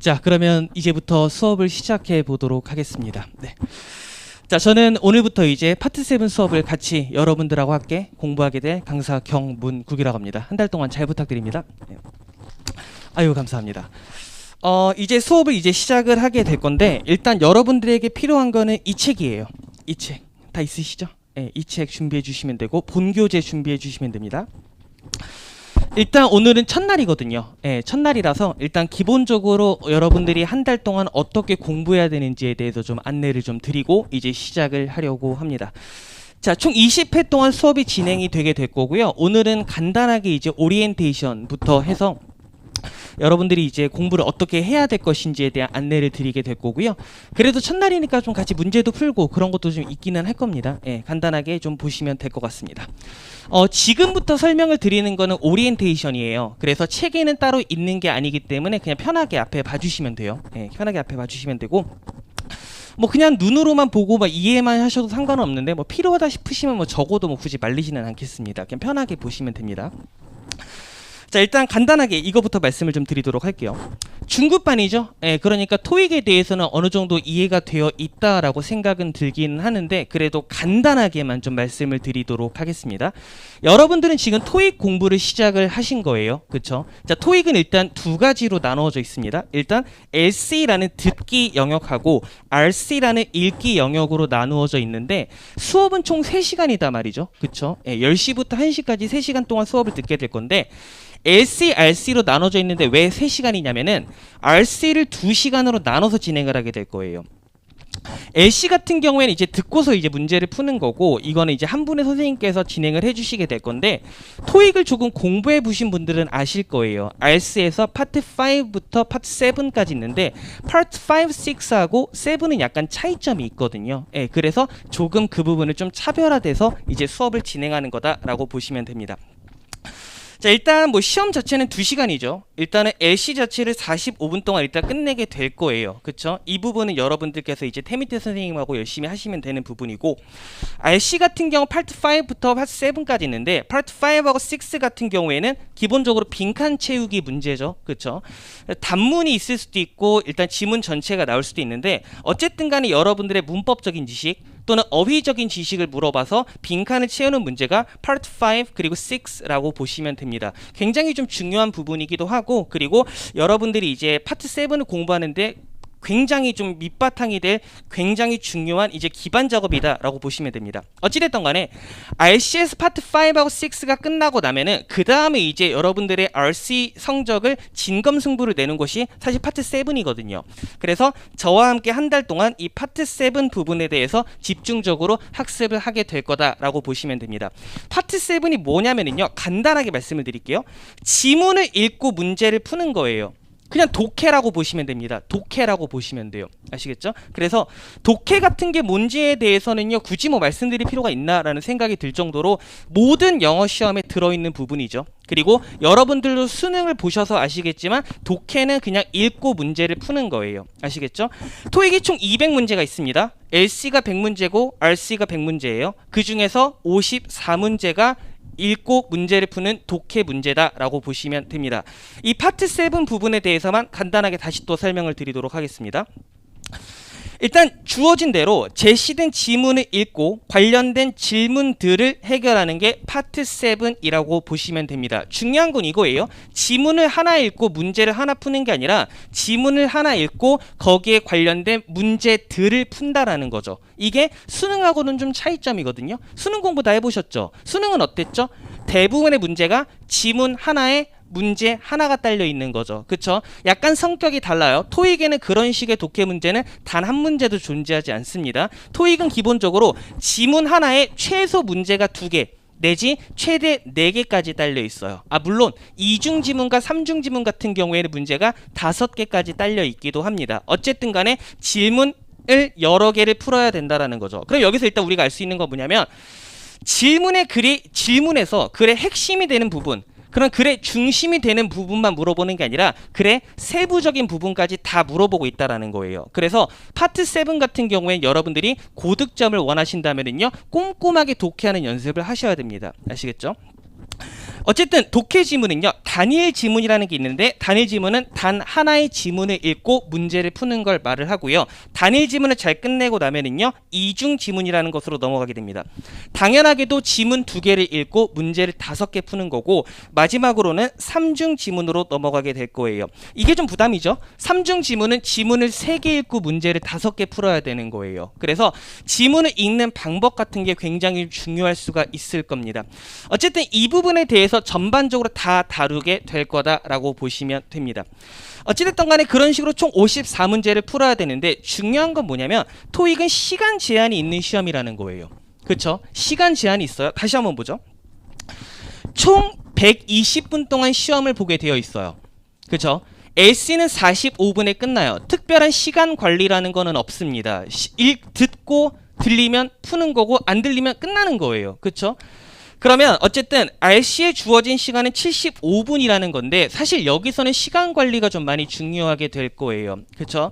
자, 그러면 이제부터 수업을 시작해 보도록 하겠습니다. 네. 자, 저는 오늘부터 이제 파트 7 수업을 같이 여러분들하고 함께 공부하게 될 강사 경문국이라고 합니다. 한 달 동안 잘 부탁드립니다. 네. 아유, 감사합니다. 이제 수업을 이제 시작을 하게 될 건데, 일단 여러분들에게 필요한 거는 이 책이에요. 이 책 다 있으시죠? 네, 이 책 준비해 주시면 되고 본교재 준비해 주시면 됩니다. 일단 오늘은 첫날이거든요. 예, 첫날이라서 일단 기본적으로 여러분들이 한 달 동안 어떻게 공부해야 되는지에 대해서 좀 안내를 좀 드리고 이제 시작을 하려고 합니다. 자, 총 20회 동안 수업이 진행이 되게 될 거고요. 오늘은 간단하게 이제 오리엔테이션부터 해서 여러분들이 이제 공부를 어떻게 해야 될 것인지에 대한 안내를 드리게 될 거고요. 그래도 첫날이니까 좀 같이 문제도 풀고 그런 것도 좀 있기는 할 겁니다. 예, 간단하게 좀 보시면 될 것 같습니다. 지금부터 설명을 드리는 거는 오리엔테이션이에요. 그래서 책에는 따로 있는 게 아니기 때문에 그냥 편하게 앞에 봐주시면 돼요. 예, 편하게 앞에 봐주시면 되고, 뭐 그냥 눈으로만 보고 막 이해만 하셔도 상관은 없는데 뭐 필요하다 싶으시면 뭐 적어도 뭐 굳이 말리지는 않겠습니다. 그냥 편하게 보시면 됩니다. 자, 일단 간단하게 이거부터 말씀을 좀 드리도록 할게요. 중급반이죠. 예, 그러니까 토익에 대해서는 어느 정도 이해가 되어 있다라고 생각은 들기는 하는데 그래도 간단하게만 좀 말씀을 드리도록 하겠습니다. 여러분들은 지금 토익 공부를 시작을 하신 거예요. 그렇죠? 자, 토익은 일단 두 가지로 나누어져 있습니다. 일단 LC라는 듣기 영역하고 RC라는 읽기 영역으로 나누어져 있는데 수업은 총 3시간이다 말이죠. 그렇죠? 예, 10시부터 1시까지 3시간 동안 수업을 듣게 될 건데 LC, RC로 나눠져 있는데 왜 3시간이냐면은 RC를 2시간으로 나눠서 진행을 하게 될 거예요. LC 같은 경우에는 이제 듣고서 이제 문제를 푸는 거고 이거는 이제 한 분의 선생님께서 진행을 해주시게 될 건데 토익을 조금 공부해 보신 분들은 아실 거예요. RC에서 파트 5부터 파트 7까지 있는데 파트 5, 6하고 7은 약간 차이점이 있거든요. 예, 그래서 조금 그 부분을 좀 차별화돼서 이제 수업을 진행하는 거다라고 보시면 됩니다. 자, 일단 뭐 시험 자체는 2시간이죠. 일단은 LC 자체를 45분 동안 일단 끝내게 될 거예요. 그쵸? 이 부분은 여러분들께서 이제 태미태 선생님하고 열심히 하시면 되는 부분이고, RC 같은 경우 파트 5부터 파트 7까지 있는데 파트 5하고 6 같은 경우에는 기본적으로 빈칸 채우기 문제죠. 그쵸? 단문이 있을 수도 있고 일단 지문 전체가 나올 수도 있는데 어쨌든 간에 여러분들의 문법적인 지식 또는 어휘적인 지식을 물어봐서 빈칸을 채우는 문제가 파트 5 그리고 6라고 보시면 됩니다. 굉장히 좀 중요한 부분이기도 하고, 그리고 여러분들이 이제 파트 7을 공부하는데 굉장히 좀 밑바탕이 될 굉장히 중요한 이제 기반 작업이다라고 보시면 됩니다. 어찌됐든 간에 RCS 파트 5하고 6가 끝나고 나면은 그 다음에 이제 여러분들의 RC 성적을 진검승부를 내는 것이 사실 파트 7이거든요. 그래서 저와 함께 한 달 동안 이 파트 7 부분에 대해서 집중적으로 학습을 하게 될 거다라고 보시면 됩니다. 파트 7이 뭐냐면요, 간단하게 말씀을 드릴게요. 지문을 읽고 문제를 푸는 거예요. 그냥 독해라고 보시면 됩니다. 독해라고 보시면 돼요. 아시겠죠? 그래서 독해 같은 게 뭔지에 대해서는요, 굳이 뭐 말씀드릴 필요가 있나라는 생각이 들 정도로 모든 영어 시험에 들어있는 부분이죠. 그리고 여러분들도 수능을 보셔서 아시겠지만 독해는 그냥 읽고 문제를 푸는 거예요. 아시겠죠? 토익이 총 200문제가 있습니다. LC가 100문제고 RC가 100문제예요. 그 중에서 54문제가 읽고 문제를 푸는 독해 문제다라고 보시면 됩니다. 이 파트 7 부분에 대해서만 간단하게 다시 또 설명을 드리도록 하겠습니다. 일단 주어진 대로 제시된 지문을 읽고 관련된 질문들을 해결하는 게 파트 7이라고 보시면 됩니다. 중요한 건 이거예요. 지문을 하나 읽고 문제를 하나 푸는 게 아니라 지문을 하나 읽고 거기에 관련된 문제들을 푼다라는 거죠. 이게 수능하고는 좀 차이점이거든요. 수능 공부 다 해보셨죠? 수능은 어땠죠? 대부분의 문제가 지문 하나에 문제 하나가 딸려 있는 거죠. 그쵸? 약간 성격이 달라요. 토익에는 그런 식의 독해 문제는 단 한 문제도 존재하지 않습니다. 토익은 기본적으로 지문 하나에 최소 문제가 2개 내지 최대 4개까지 딸려 있어요. 물론 이중 지문과 삼중 지문 같은 경우에는 문제가 5개까지 딸려 있기도 합니다. 어쨌든 간에 질문을 여러 개를 풀어야 된다라는 거죠. 그럼 여기서 일단 우리가 알 수 있는 건 뭐냐면 질문에서 글의 핵심이 되는 부분, 그런 글의 중심이 되는 부분만 물어보는 게 아니라 글의 세부적인 부분까지 다 물어보고 있다라는 거예요. 그래서 파트 7 같은 경우에 여러분들이 고득점을 원하신다면요, 꼼꼼하게 독해하는 연습을 하셔야 됩니다. 아시겠죠? 어쨌든 독해 지문은요, 단일 지문이라는 게 있는데, 단일 지문은 단 하나의 지문을 읽고 문제를 푸는 걸 말을 하고요. 단일 지문을 잘 끝내고 나면은요, 이중 지문이라는 것으로 넘어가게 됩니다. 당연하게도 지문 2개를 읽고 문제를 5개 푸는 거고, 마지막으로는 삼중 지문으로 넘어가게 될 거예요. 이게 좀 부담이죠. 삼중 지문은 지문을 3개 읽고 문제를 5개 풀어야 되는 거예요. 그래서 지문을 읽는 방법 같은 게 굉장히 중요할 수가 있을 겁니다. 어쨌든 이 부분에 대해서 전반적으로 다 다루게 될 거다라고 보시면 됩니다. 어찌됐든 간에 그런 식으로 총 54문제를 풀어야 되는데, 중요한 건 뭐냐면 토익은 시간 제한이 있는 시험이라는 거예요. 그렇죠? 시간 제한이 있어요. 다시 한번 보죠. 총 120분 동안 시험을 보게 되어 있어요. 그렇죠? LC는 45분에 끝나요. 특별한 시간 관리라는 거는 없습니다. 듣고 들리면 푸는 거고, 안 들리면 끝나는 거예요. 그렇죠? 그러면 어쨌든 RC에 주어진 시간은 75분이라는 건데, 사실 여기서는 시간 관리가 좀 많이 중요하게 될 거예요. 그렇죠?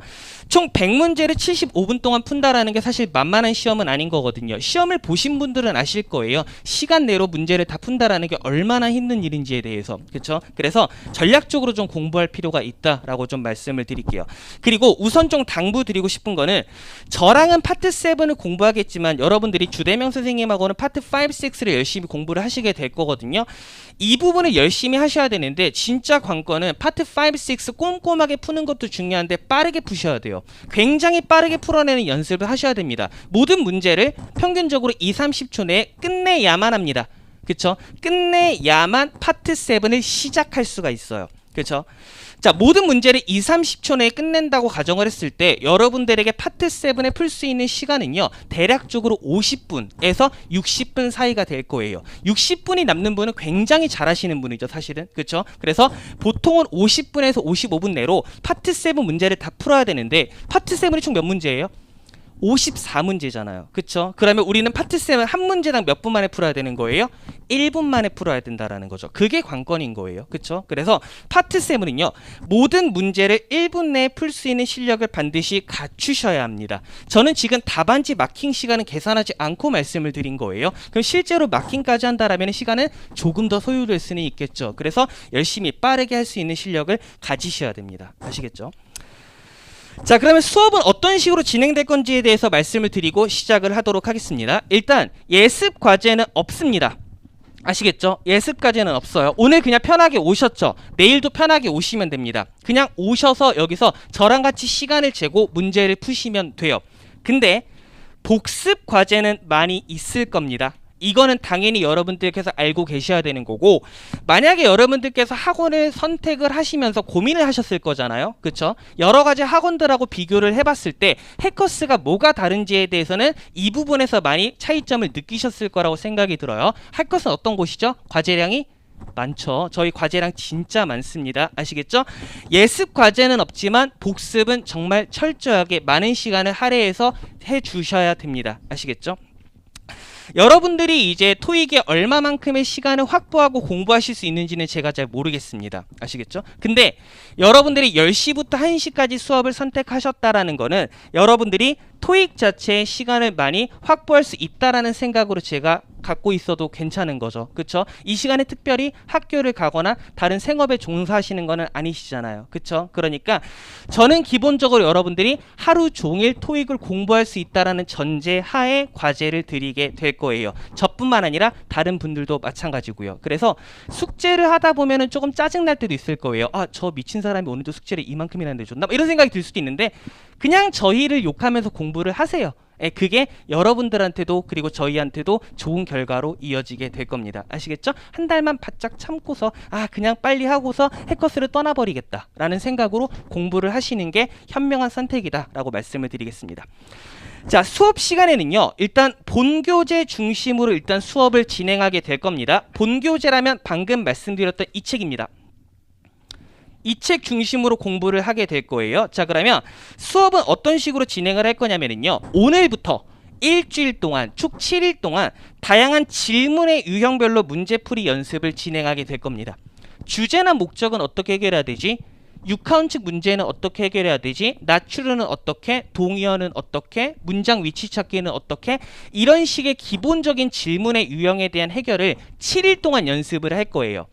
총 100문제를 75분 동안 푼다라는 게 사실 만만한 시험은 아닌 거거든요. 시험을 보신 분들은 아실 거예요. 시간 내로 문제를 다 푼다라는 게 얼마나 힘든 일인지에 대해서. 그렇죠? 그래서 전략적으로 좀 공부할 필요가 있다라고 좀 말씀을 드릴게요. 그리고 우선 좀 당부드리고 싶은 거는, 저랑은 파트 7을 공부하겠지만 여러분들이 주대명 선생님하고는 파트 5, 6를 열심히 공부를 하시게 될 거거든요. 이 부분을 열심히 하셔야 되는데, 진짜 관건은 파트 5, 6 꼼꼼하게 푸는 것도 중요한데 빠르게 푸셔야 돼요. 굉장히 빠르게 풀어내는 연습을 하셔야 됩니다. 모든 문제를 평균적으로 2, 30초 내에 끝내야만 합니다. 그쵸? 끝내야만 파트 7을 시작할 수가 있어요. 그쵸? 자, 모든 문제를 2, 30초 내에 끝낸다고 가정을 했을 때 여러분들에게 파트 7에 풀 수 있는 시간은요, 대략적으로 50분에서 60분 사이가 될 거예요. 60분이 남는 분은 굉장히 잘하시는 분이죠, 사실은. 그렇죠? 그래서 보통은 50분에서 55분 내로 파트 7 문제를 다 풀어야 되는데, 파트 7이 총 몇 문제예요? 54문제잖아요. 그쵸? 그러면 우리는 파트 7 한 문제당 몇 분 만에 풀어야 되는 거예요? 1분 만에 풀어야 된다라는 거죠. 그게 관건인 거예요. 그쵸? 그래서 파트 7은요, 모든 문제를 1분 내에 풀 수 있는 실력을 반드시 갖추셔야 합니다. 저는 지금 답안지 마킹 시간은 계산하지 않고 말씀을 드린 거예요. 그럼 실제로 마킹까지 한다라면 시간은 조금 더 소요될 수는 있겠죠. 그래서 열심히 빠르게 할 수 있는 실력을 가지셔야 됩니다. 아시겠죠? 자, 그러면 수업은 어떤 식으로 진행될 건지에 대해서 말씀을 드리고 시작을 하도록 하겠습니다. 일단 예습 과제는 없습니다. 아시겠죠? 예습 과제는 없어요. 오늘 그냥 편하게 오셨죠? 내일도 편하게 오시면 됩니다. 그냥 오셔서 여기서 저랑 같이 시간을 재고 문제를 푸시면 돼요. 근데 복습 과제는 많이 있을 겁니다. 이거는 당연히 여러분들께서 알고 계셔야 되는 거고, 만약에 여러분들께서 학원을 선택을 하시면서 고민을 하셨을 거잖아요. 그쵸? 여러 가지 학원들하고 비교를 해봤을 때 해커스가 뭐가 다른지에 대해서는 이 부분에서 많이 차이점을 느끼셨을 거라고 생각이 들어요. 해커스는 어떤 곳이죠? 과제량이 많죠. 저희 과제량 진짜 많습니다. 아시겠죠? 예습 과제는 없지만 복습은 정말 철저하게 많은 시간을 할애해서 해주셔야 됩니다. 아시겠죠? 여러분들이 이제 토익에 얼마만큼의 시간을 확보하고 공부하실 수 있는지는 제가 잘 모르겠습니다. 아시겠죠? 근데 여러분들이 10시부터 1시까지 수업을 선택하셨다라는 거는 여러분들이 토익 자체의 시간을 많이 확보할 수 있다라는 생각으로 제가 갖고 있어도 괜찮은 거죠. 그쵸? 이 시간에 특별히 학교를 가거나 다른 생업에 종사하시는 거는 아니시잖아요. 그쵸? 그러니까 저는 기본적으로 여러분들이 하루 종일 토익을 공부할 수 있다라는 전제 하에 과제를 드리게 될 거예요. 저뿐만 아니라 다른 분들도 마찬가지고요. 그래서 숙제를 하다 보면은 조금 짜증날 때도 있을 거예요. 아, 저 미친 사람이 오늘도 숙제를 이만큼이나 내줬나? 이런 생각이 들 수도 있는데, 그냥 저희를 욕하면서 공부를 하세요. 그게 여러분들한테도 그리고 저희한테도 좋은 결과로 이어지게 될 겁니다. 아시겠죠? 한 달만 바짝 참고서 그냥 빨리 하고서 해커스를 떠나버리겠다 라는 생각으로 공부를 하시는 게 현명한 선택이다 라고 말씀을 드리겠습니다. 자, 수업 시간에는요, 일단 본교재 중심으로 일단 수업을 진행하게 될 겁니다. 본교재라면 방금 말씀드렸던 이 책입니다. 이 책 중심으로 공부를 하게 될 거예요. 자, 그러면 수업은 어떤 식으로 진행을 할 거냐면요, 오늘부터 일주일 동안, 쭉 7일 동안 다양한 질문의 유형별로 문제풀이 연습을 진행하게 될 겁니다. 주제나 목적은 어떻게 해결해야 되지? 육하원칙 문제는 어떻게 해결해야 되지? 나추르는 어떻게? 동의어는 어떻게? 문장 위치 찾기는 어떻게? 이런 식의 기본적인 질문의 유형에 대한 해결을 7일 동안 연습을 할 거예요.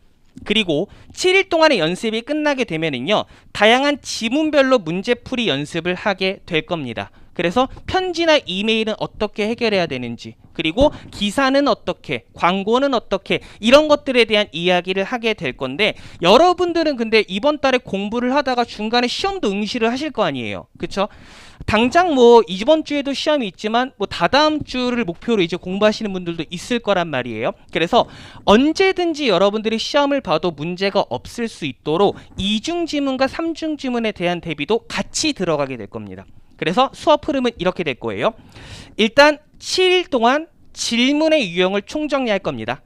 그리고 7일 동안의 연습이 끝나게 되면은요, 다양한 지문별로 문제풀이 연습을 하게 될 겁니다. 그래서 편지나 이메일은 어떻게 해결해야 되는지, 그리고 기사는 어떻게, 광고는 어떻게, 이런 것들에 대한 이야기를 하게 될 건데, 여러분들은 근데 이번 달에 공부를 하다가 중간에 시험도 응시를 하실 거 아니에요. 그쵸? 당장 뭐 이번 주에도 시험이 있지만 뭐 다다음 주를 목표로 이제 공부하시는 분들도 있을 거란 말이에요. 그래서 언제든지 여러분들이 시험을 봐도 문제가 없을 수 있도록 이중 지문과 삼중 지문에 대한 대비도 같이 들어가게 될 겁니다. 그래서 수업 흐름은 이렇게 될 거예요. 일단 7일 동안 질문의 유형을 총정리할 겁니다.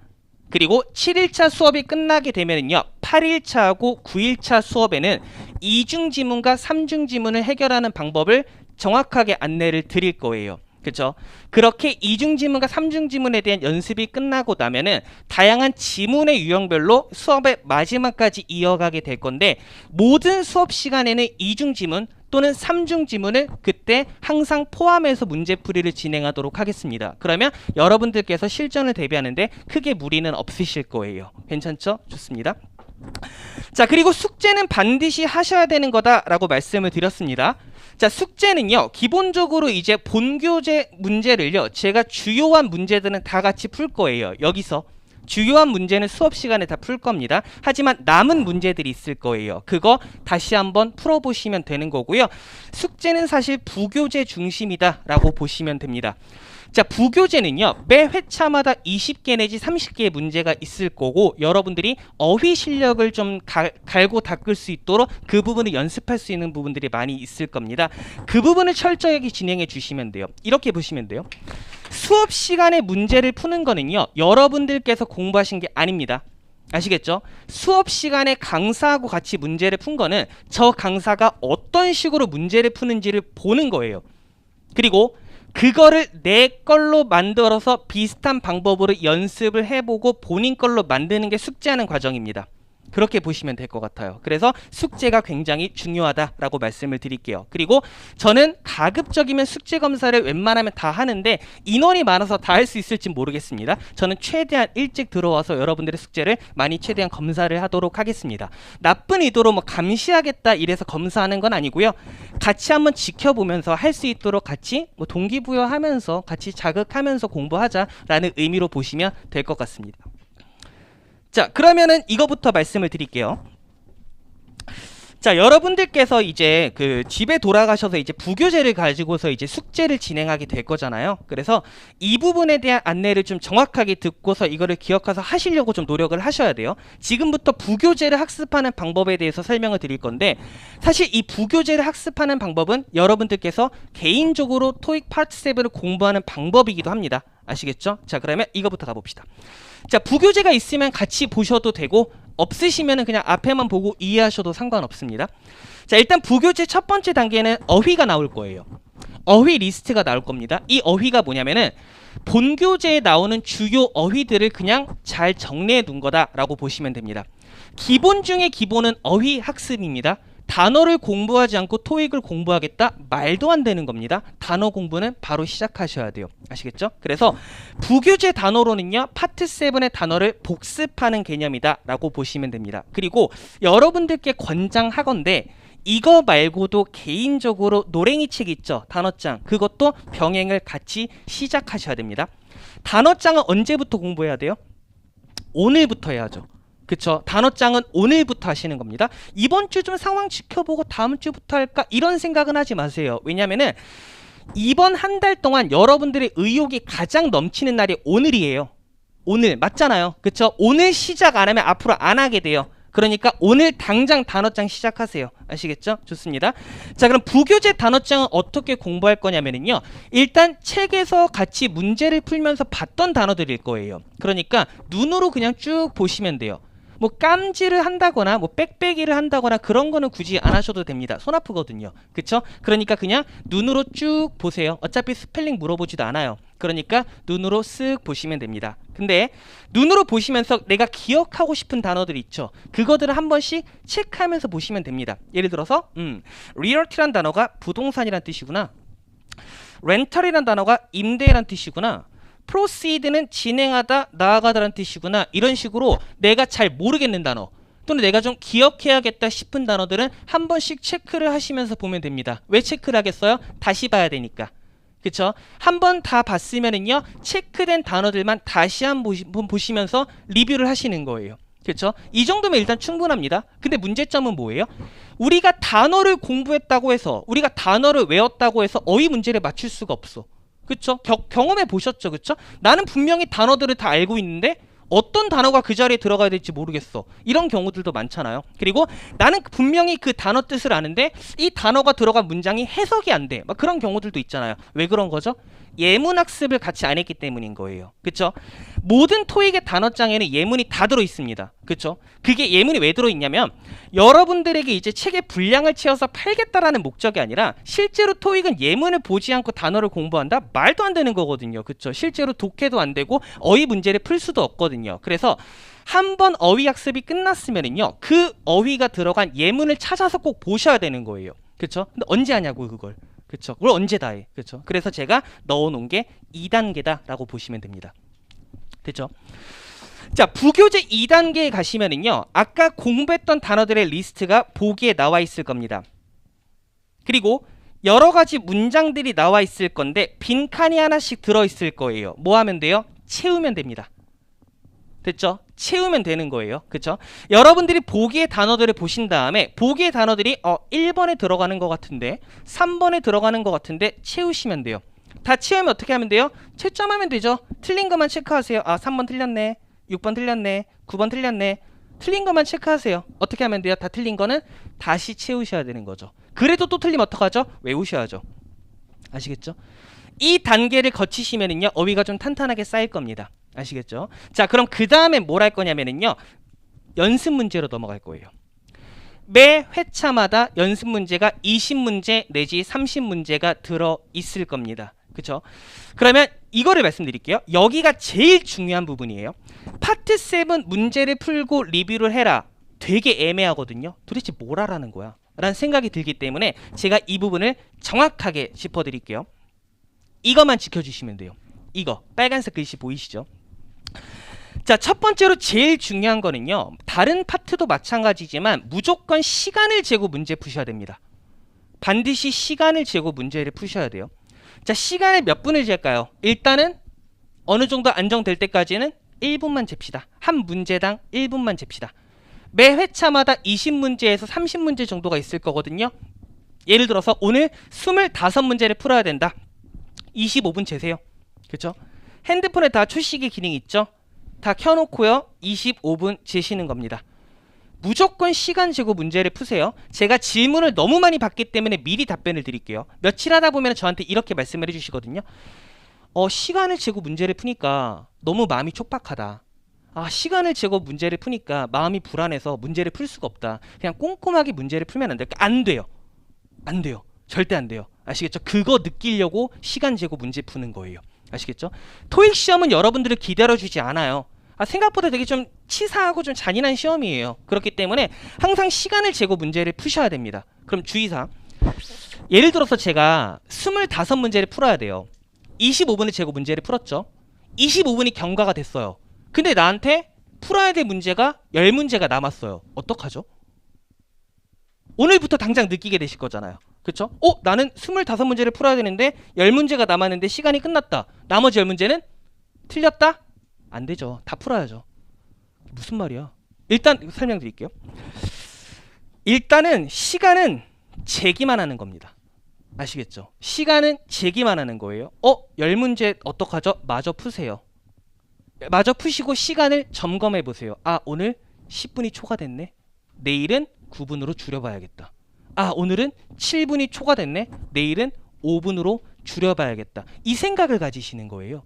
그리고 7일차 수업이 끝나게 되면요, 8일차하고 9일차 수업에는 이중지문과 삼중지문을 해결하는 방법을 정확하게 안내를 드릴 거예요. 그렇죠? 그렇게 이중지문과 삼중지문에 대한 연습이 끝나고 나면은 다양한 지문의 유형별로 수업의 마지막까지 이어가게 될 건데, 모든 수업 시간에는 이중지문 또는 삼중지문을 그때 항상 포함해서 문제풀이를 진행하도록 하겠습니다. 그러면 여러분들께서 실전을 대비하는데 크게 무리는 없으실 거예요. 괜찮죠? 좋습니다. 자, 그리고 숙제는 반드시 하셔야 되는 거다라고 말씀을 드렸습니다. 자, 숙제는요, 기본적으로 이제 본교재 문제를요, 제가 주요한 문제들은 다 같이 풀 거예요. 여기서 주요한 문제는 수업 시간에 다 풀 겁니다. 하지만 남은 문제들이 있을 거예요. 그거 다시 한번 풀어보시면 되는 거고요. 숙제는 사실 부교재 중심이다라고 보시면 됩니다. 자, 부교재는요, 매 회차마다 20개 내지 30개의 문제가 있을 거고, 여러분들이 어휘 실력을 좀 갈고 닦을 수 있도록 그 부분을 연습할 수 있는 부분들이 많이 있을 겁니다. 그 부분을 철저하게 진행해 주시면 돼요. 이렇게 보시면 돼요. 수업 시간에 문제를 푸는 거는요, 여러분들께서 공부하신 게 아닙니다. 아시겠죠? 수업 시간에 강사하고 같이 문제를 푼 거는 저 강사가 어떤 식으로 문제를 푸는지를 보는 거예요. 그리고 그거를 내 걸로 만들어서 비슷한 방법으로 연습을 해보고 본인 걸로 만드는 게 숙제하는 과정입니다. 그렇게 보시면 될 것 같아요. 그래서 숙제가 굉장히 중요하다라고 말씀을 드릴게요. 그리고 저는 가급적이면 숙제 검사를 웬만하면 다 하는데 인원이 많아서 다 할 수 있을지 모르겠습니다. 저는 최대한 일찍 들어와서 여러분들의 숙제를 많이 최대한 검사를 하도록 하겠습니다. 나쁜 의도로 뭐 감시하겠다 이래서 검사하는 건 아니고요. 같이 한번 지켜보면서 할 수 있도록 같이 뭐 동기부여하면서 같이 자극하면서 공부하자라는 의미로 보시면 될 것 같습니다. 자, 그러면은 이거부터 말씀을 드릴게요. 자, 여러분들께서 이제 그 집에 돌아가셔서 이제 부교재를 가지고서 이제 숙제를 진행하게 될 거잖아요. 그래서 이 부분에 대한 안내를 좀 정확하게 듣고서 이거를 기억해서 하시려고 좀 노력을 하셔야 돼요. 지금부터 부교재를 학습하는 방법에 대해서 설명을 드릴 건데, 사실 이 부교재를 학습하는 방법은 여러분들께서 개인적으로 토익 파트 7을 공부하는 방법이기도 합니다. 아시겠죠? 자, 그러면 이거부터 가봅시다. 자, 부교재가 있으면 같이 보셔도 되고, 없으시면 그냥 앞에만 보고 이해하셔도 상관없습니다. 자, 일단 부교재 첫 번째 단계는 어휘가 나올 거예요. 어휘 리스트가 나올 겁니다. 이 어휘가 뭐냐면은 본교재에 나오는 주요 어휘들을 그냥 잘 정리해 둔 거다라고 보시면 됩니다. 기본 중에 기본은 어휘 학습입니다. 단어를 공부하지 않고 토익을 공부하겠다? 말도 안 되는 겁니다. 단어 공부는 바로 시작하셔야 돼요. 아시겠죠? 그래서 부교재 단어로는요, 파트 7의 단어를 복습하는 개념이다 라고 보시면 됩니다. 그리고 여러분들께 권장하건대 이거 말고도 개인적으로 노랭이 책 있죠? 단어장. 그것도 병행을 같이 시작하셔야 됩니다. 단어장은 언제부터 공부해야 돼요? 오늘부터 해야죠. 그쵸? 단어장은 오늘부터 하시는 겁니다. 이번 주 좀 상황 지켜보고 다음 주부터 할까? 이런 생각은 하지 마세요. 왜냐면은 이번 한 달 동안 여러분들의 의욕이 가장 넘치는 날이 오늘이에요. 오늘 맞잖아요. 그쵸? 오늘 시작 안 하면 앞으로 안 하게 돼요. 그러니까 오늘 당장 단어장 시작하세요. 아시겠죠? 좋습니다. 자, 그럼 부교재 단어장은 어떻게 공부할 거냐면요, 일단 책에서 같이 문제를 풀면서 봤던 단어들일 거예요. 그러니까 눈으로 그냥 쭉 보시면 돼요. 뭐 깜지를 한다거나 뭐 빽빽이를 한다거나 그런 거는 굳이 안 하셔도 됩니다. 손 아프거든요. 그쵸? 그러니까 그냥 눈으로 쭉 보세요. 어차피 스펠링 물어보지도 않아요. 그러니까 눈으로 쓱 보시면 됩니다. 근데 눈으로 보시면서 내가 기억하고 싶은 단어들이 있죠. 그거들을 한 번씩 체크하면서 보시면 됩니다. 예를 들어서 realty란 단어가 부동산이란 뜻이구나. 렌탈이란 단어가 임대란 뜻이구나. proceed는 진행하다, 나아가다라는 뜻이구나. 이런 식으로 내가 잘 모르겠는 단어 또는 내가 좀 기억해야겠다 싶은 단어들은 한 번씩 체크를 하시면서 보면 됩니다. 왜 체크를 하겠어요? 다시 봐야 되니까. 그쵸? 한 번 다 봤으면은요, 체크된 단어들만 다시 한번 보시면서 리뷰를 하시는 거예요. 그쵸? 이 정도면 일단 충분합니다. 근데 문제점은 뭐예요? 우리가 단어를 공부했다고 해서, 우리가 단어를 외웠다고 해서 어휘 문제를 맞출 수가 없어. 그쵸? 경험해 보셨죠? 그쵸? 나는 분명히 단어들을 다 알고 있는데 어떤 단어가 그 자리에 들어가야 될지 모르겠어. 이런 경우들도 많잖아요. 그리고 나는 분명히 그 단어 뜻을 아는데 이 단어가 들어간 문장이 해석이 안 돼. 막 그런 경우들도 있잖아요. 왜 그런 거죠? 예문학습을 같이 안 했기 때문인 거예요. 그쵸? 모든 토익의 단어장에는 예문이 다 들어있습니다. 그쵸? 그게 예문이 왜 들어있냐면 여러분들에게 이제 책의 분량을 채워서 팔겠다라는 목적이 아니라 실제로 토익은 예문을 보지 않고 단어를 공부한다? 말도 안 되는 거거든요. 그쵸? 실제로 독해도 안 되고 어휘 문제를 풀 수도 없거든요. 그래서 한번 어휘 학습이 끝났으면은요, 그 어휘가 들어간 예문을 찾아서 꼭 보셔야 되는 거예요. 그쵸? 근데 언제 하냐고 그걸. 그쵸? 그걸 언제 다 해. 그쵸? 그래서 제가 넣어놓은 게 2단계다라고 보시면 됩니다. 됐죠? 자, 부교재 2단계에 가시면은요, 아까 공부했던 단어들의 리스트가 보기에 나와 있을 겁니다. 그리고 여러 가지 문장들이 나와 있을 건데 빈칸이 하나씩 들어있을 거예요. 뭐 하면 돼요? 채우면 됩니다. 됐죠? 채우면 되는 거예요. 그쵸? 여러분들이 보기의 단어들을 보신 다음에 보기의 단어들이 1번에 들어가는 것 같은데 3번에 들어가는 것 같은데 채우시면 돼요. 다 채우면 어떻게 하면 돼요? 채점하면 되죠. 틀린 것만 체크하세요. 3번 틀렸네. 6번 틀렸네. 9번 틀렸네. 틀린 것만 체크하세요. 어떻게 하면 돼요? 다 틀린 거는 다시 채우셔야 되는 거죠. 그래도 또 틀리면 어떡하죠? 외우셔야죠. 아시겠죠? 이 단계를 거치시면은요, 어휘가 좀 탄탄하게 쌓일 겁니다. 아시겠죠? 자, 그럼 그 다음에 뭘 할 거냐면은요, 연습 문제로 넘어갈 거예요. 매 회차마다 연습 문제가 20문제 내지 30문제가 들어 있을 겁니다. 그쵸? 그러면 이거를 말씀드릴게요. 여기가 제일 중요한 부분이에요. 파트 7 문제를 풀고 리뷰를 해라. 되게 애매하거든요. 도대체 뭘 하라는 거야? 라는 생각이 들기 때문에 제가 이 부분을 정확하게 짚어드릴게요. 이것만 지켜주시면 돼요. 이거 빨간색 글씨 보이시죠? 자, 첫 번째로 제일 중요한 거는요, 다른 파트도 마찬가지지만 무조건 시간을 재고 문제 푸셔야 됩니다. 반드시 시간을 재고 문제를 푸셔야 돼요. 자, 시간을 몇 분을 잴까요? 일단은 어느 정도 안정될 때까지는 1분만 잽시다. 한 문제당 1분만 잽시다. 매 회차마다 20문제에서 30문제 정도가 있을 거거든요. 예를 들어서 오늘 25문제를 풀어야 된다. 25분 재세요. 그렇죠? 핸드폰에 다 초시계 기능 있죠? 다 켜놓고요, 25분 재시는 겁니다. 무조건 시간 재고 문제를 푸세요. 제가 질문을 너무 많이 받기 때문에 미리 답변을 드릴게요. 며칠 하다 보면 저한테 이렇게 말씀을 해주시거든요. 시간을 재고 문제를 푸니까 너무 마음이 촉박하다. 시간을 재고 문제를 푸니까 마음이 불안해서 문제를 풀 수가 없다. 그냥 꼼꼼하게 문제를 풀면 안 될까? 안 돼요. 안 돼요. 절대 안 돼요. 아시겠죠? 그거 느끼려고 시간 재고 문제 푸는 거예요. 아시겠죠? 토익 시험은 여러분들을 기다려주지 않아요. 생각보다 되게 좀 치사하고 좀 잔인한 시험이에요. 그렇기 때문에 항상 시간을 재고 문제를 푸셔야 됩니다. 그럼 주의사항. 예를 들어서 제가 25문제를 풀어야 돼요. 25분을 재고 문제를 풀었죠. 25분이 경과가 됐어요. 근데 나한테 풀어야 될 문제가 10문제가 남았어요. 어떡하죠? 오늘부터 당장 느끼게 되실 거잖아요. 그쵸? 나는 25문제를 풀어야 되는데 10문제가 남았는데 시간이 끝났다. 나머지 10문제는 틀렸다? 안 되죠. 다 풀어야죠. 무슨 말이야? 일단 설명드릴게요. 일단은 시간은 재기만 하는 겁니다. 아시겠죠? 시간은 재기만 하는 거예요. 10문제 어떡하죠? 마저 푸세요. 마저 푸시고 시간을 점검해 보세요. 오늘 10분이 초과됐네. 내일은 9분으로 줄여봐야겠다. 오늘은 7분이 초과됐네. 내일은 5분으로 줄여봐야겠다. 이 생각을 가지시는 거예요.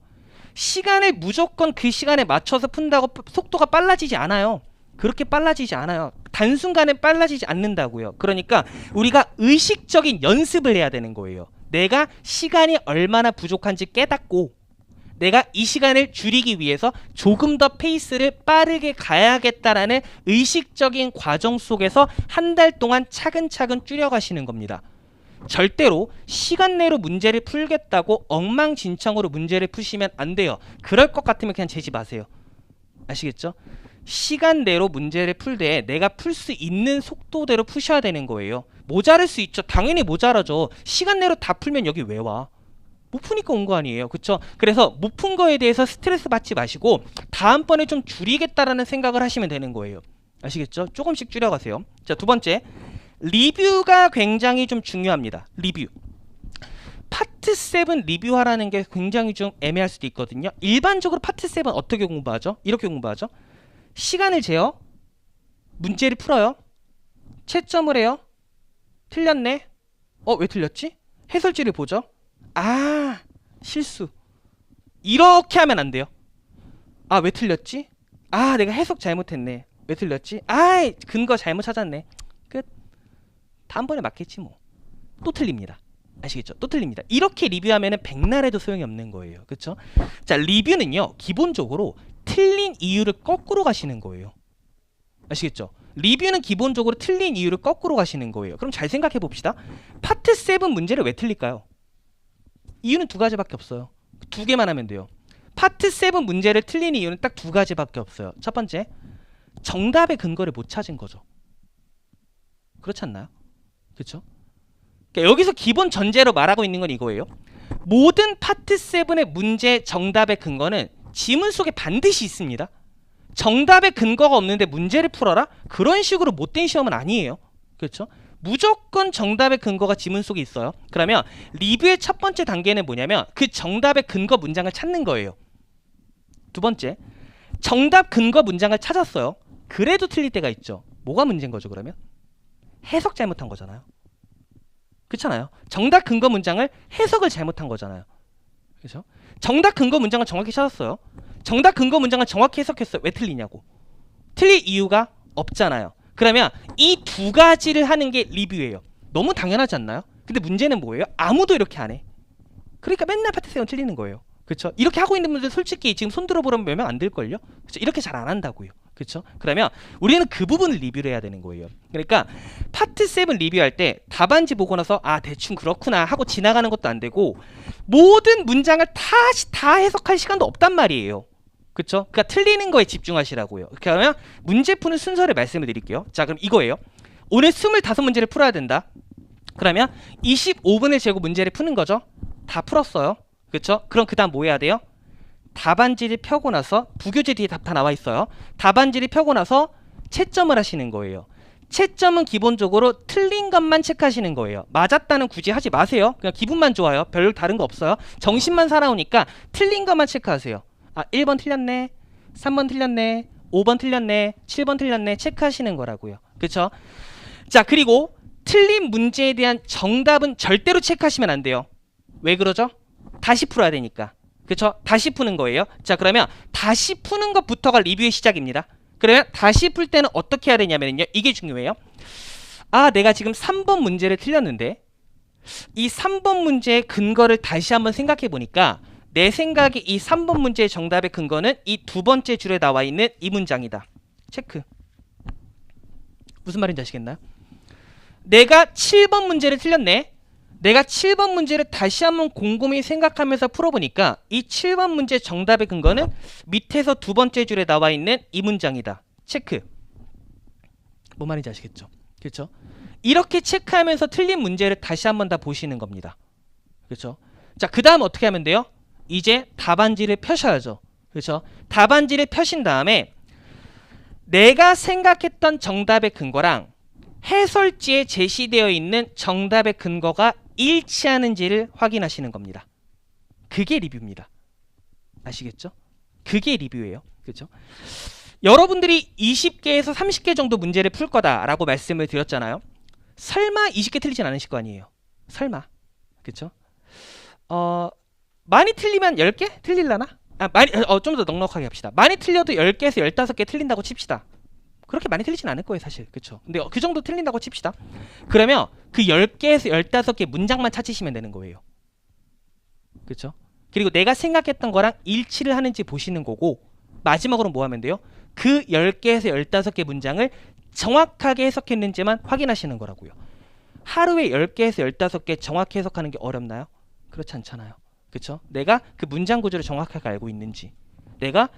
시간을 무조건 그 시간에 맞춰서 푼다고 속도가 빨라지지 않아요. 그렇게 빨라지지 않아요. 단순간에 빨라지지 않는다고요. 그러니까 우리가 의식적인 연습을 해야 되는 거예요. 내가 시간이 얼마나 부족한지 깨닫고 내가 이 시간을 줄이기 위해서 조금 더 페이스를 빠르게 가야겠다라는 의식적인 과정 속에서 한 달 동안 차근차근 줄여가시는 겁니다. 절대로 시간 내로 문제를 풀겠다고 엉망진창으로 문제를 푸시면 안 돼요. 그럴 것 같으면 그냥 재지 마세요. 아시겠죠? 시간 내로 문제를 풀 때 내가 풀 수 있는 속도대로 푸셔야 되는 거예요. 모자랄 수 있죠. 당연히 모자라죠. 시간 내로 다 풀면 여기 왜 와? 못 푸니까 온 거 아니에요. 그쵸? 그래서 못 푼 거에 대해서 스트레스 받지 마시고 다음번에 좀 줄이겠다라는 생각을 하시면 되는 거예요. 아시겠죠? 조금씩 줄여가세요. 자, 두 번째, 리뷰가 굉장히 좀 중요합니다. 리뷰. 파트 7 리뷰하라는 게 굉장히 좀 애매할 수도 있거든요. 일반적으로 파트 7 어떻게 공부하죠? 이렇게 공부하죠. 시간을 재요. 문제를 풀어요. 채점을 해요. 틀렸네. 왜 틀렸지? 해설지를 보죠. 아, 실수. 이렇게 하면 안 돼요. 아, 왜 틀렸지? 아, 내가 해석 잘못했네. 왜 틀렸지? 아, 근거 잘못 찾았네. 끝. 다음번에 맞겠지 뭐. 또 틀립니다. 아시겠죠? 또 틀립니다. 이렇게 리뷰하면은 백날 해도 소용이 없는 거예요. 그렇죠? 자, 리뷰는요. 기본적으로 틀린 이유를 거꾸로 가시는 거예요. 아시겠죠? 리뷰는 기본적으로 틀린 이유를 거꾸로 가시는 거예요. 그럼 잘 생각해 봅시다. 파트 7 문제를 왜 틀릴까요? 이유는 두 가지밖에 없어요. 두 개만 하면 돼요. 파트 7 문제를 틀린 이유는 딱 두 가지밖에 없어요. 첫 번째, 정답의 근거를 못 찾은 거죠. 그렇지 않나요? 그렇죠? 그러니까 여기서 기본 전제로 말하고 있는 건 이거예요. 모든 파트 7의 문제 정답의 근거는 지문 속에 반드시 있습니다. 정답의 근거가 없는데 문제를 풀어라? 그런 식으로 못된 시험은 아니에요. 그렇죠? 무조건 정답의 근거가 지문 속에 있어요. 그러면 리뷰의 첫 번째 단계는 뭐냐면 그 정답의 근거 문장을 찾는 거예요. 두 번째, 정답 근거 문장을 찾았어요. 그래도 틀릴 때가 있죠. 뭐가 문제인 거죠, 그러면? 해석 잘못한 거잖아요. 그렇잖아요. 정답 근거 문장을 해석을 잘못한 거잖아요. 그렇죠? 정답 근거 문장을 정확히 찾았어요. 정답 근거 문장을 정확히 해석했어요. 왜 틀리냐고. 틀릴 이유가 없잖아요. 그러면 이 두 가지를 하는 게 리뷰예요. 너무 당연하지 않나요? 근데 문제는 뭐예요? 아무도 이렇게 안 해. 그러니까 맨날 파트 7 틀리는 거예요. 그렇죠? 이렇게 하고 있는 분들 솔직히 지금 손 들어보면 몇 명 안 될걸요? 그렇죠? 이렇게 잘 안 한다고요. 그렇죠? 그러면 우리는 그 부분을 리뷰를 해야 되는 거예요. 그러니까 파트 7 리뷰할 때 답안지 보고 나서 아 대충 그렇구나 하고 지나가는 것도 안 되고 모든 문장을 다시 다 해석할 시간도 없단 말이에요. 그렇죠? 그러니까 틀리는 거에 집중하시라고요. 그러면 문제 푸는 순서를 말씀을 드릴게요. 자, 그럼 이거예요. 오늘 25문제를 풀어야 된다. 그러면 25분을 재고 문제를 푸는 거죠. 다 풀었어요. 그렇죠? 그럼 그 다음 뭐 해야 돼요? 답안지를 펴고 나서 부교재 뒤에 답 다 나와 있어요. 답안지를 펴고 나서 채점을 하시는 거예요. 채점은 기본적으로 틀린 것만 체크하시는 거예요. 맞았다는 굳이 하지 마세요. 그냥 기분만 좋아요. 별 다른 거 없어요. 정신만 살아오니까 틀린 것만 체크하세요. 아, 1번 틀렸네. 3번 틀렸네. 5번 틀렸네. 7번 틀렸네. 체크하시는 거라고요. 그렇죠? 자, 그리고 틀린 문제에 대한 정답은 절대로 체크하시면 안 돼요. 왜 그러죠? 다시 풀어야 되니까. 그렇죠? 다시 푸는 거예요. 자, 그러면 다시 푸는 것부터가 리뷰의 시작입니다. 그러면 다시 풀 때는 어떻게 해야 되냐면요. 이게 중요해요. 아, 내가 지금 3번 문제를 틀렸는데 이 3번 문제의 근거를 다시 한번 생각해 보니까 내 생각에 이 3번 문제의 정답의 근거는 이 두 번째 줄에 나와 있는 이 문장이다. 체크. 무슨 말인지 아시겠나요? 내가 7번 문제를 틀렸네. 내가 7번 문제를 다시 한번 곰곰이 생각하면서 풀어보니까 이 7번 문제 정답의 근거는 밑에서 두 번째 줄에 나와 있는 이 문장이다. 체크. 뭔 말인지 아시겠죠? 그렇죠? 이렇게 체크하면서 틀린 문제를 다시 한번 다 보시는 겁니다. 그렇죠? 자, 그 다음 어떻게 하면 돼요? 이제 답안지를 펴셔야죠. 그렇죠? 답안지를 펴신 다음에 내가 생각했던 정답의 근거랑 해설지에 제시되어 있는 정답의 근거가 일치하는지를 확인하시는 겁니다. 그게 리뷰입니다. 아시겠죠? 그게 리뷰예요. 그렇죠? 여러분들이 20개에서 30개 정도 문제를 풀 거다라고 말씀을 드렸잖아요. 설마 20개 틀리진 않으실 거 아니에요. 설마. 그렇죠? 많이 틀리면 10개 틀릴라나? 좀 더 넉넉하게 합시다. 많이 틀려도 10개에서 15개 틀린다고 칩시다. 그렇게 많이 틀리진 않을 거예요, 사실. 그렇죠? 근데 그 정도 틀린다고 칩시다. 그러면 그 10개에서 15개 문장만 찾으시면 되는 거예요. 그렇죠? 그리고 내가 생각했던 거랑 일치를 하는지 보시는 거고, 마지막으로 뭐 하면 돼요? 그 10개에서 15개 문장을 정확하게 해석했는지만 확인하시는 거라고요. 하루에 10개에서 15개 정확히 해석하는 게 어렵나요? 그렇지 않잖아요. 그렇죠? 내가 그 문장 구조를 정확하게 알고 있는지, 내가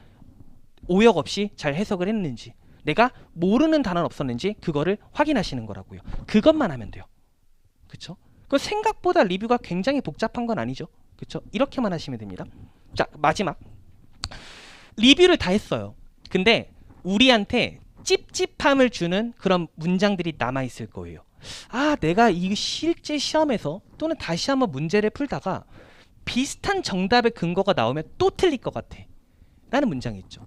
오역 없이 잘 해석을 했는지, 내가 모르는 단어는 없었는지 그거를 확인하시는 거라고요. 그것만 하면 돼요. 그렇죠? 그 생각보다 리뷰가 굉장히 복잡한 건 아니죠. 그렇죠? 이렇게만 하시면 됩니다. 자, 마지막. 리뷰를 다 했어요. 근데 우리한테 찝찝함을 주는 그런 문장들이 남아 있을 거예요. 아, 내가 이 실제 시험에서 또는 다시 한번 문제를 풀다가 비슷한 정답의 근거가 나오면 또 틀릴 것 같아 라는 문장이 있죠.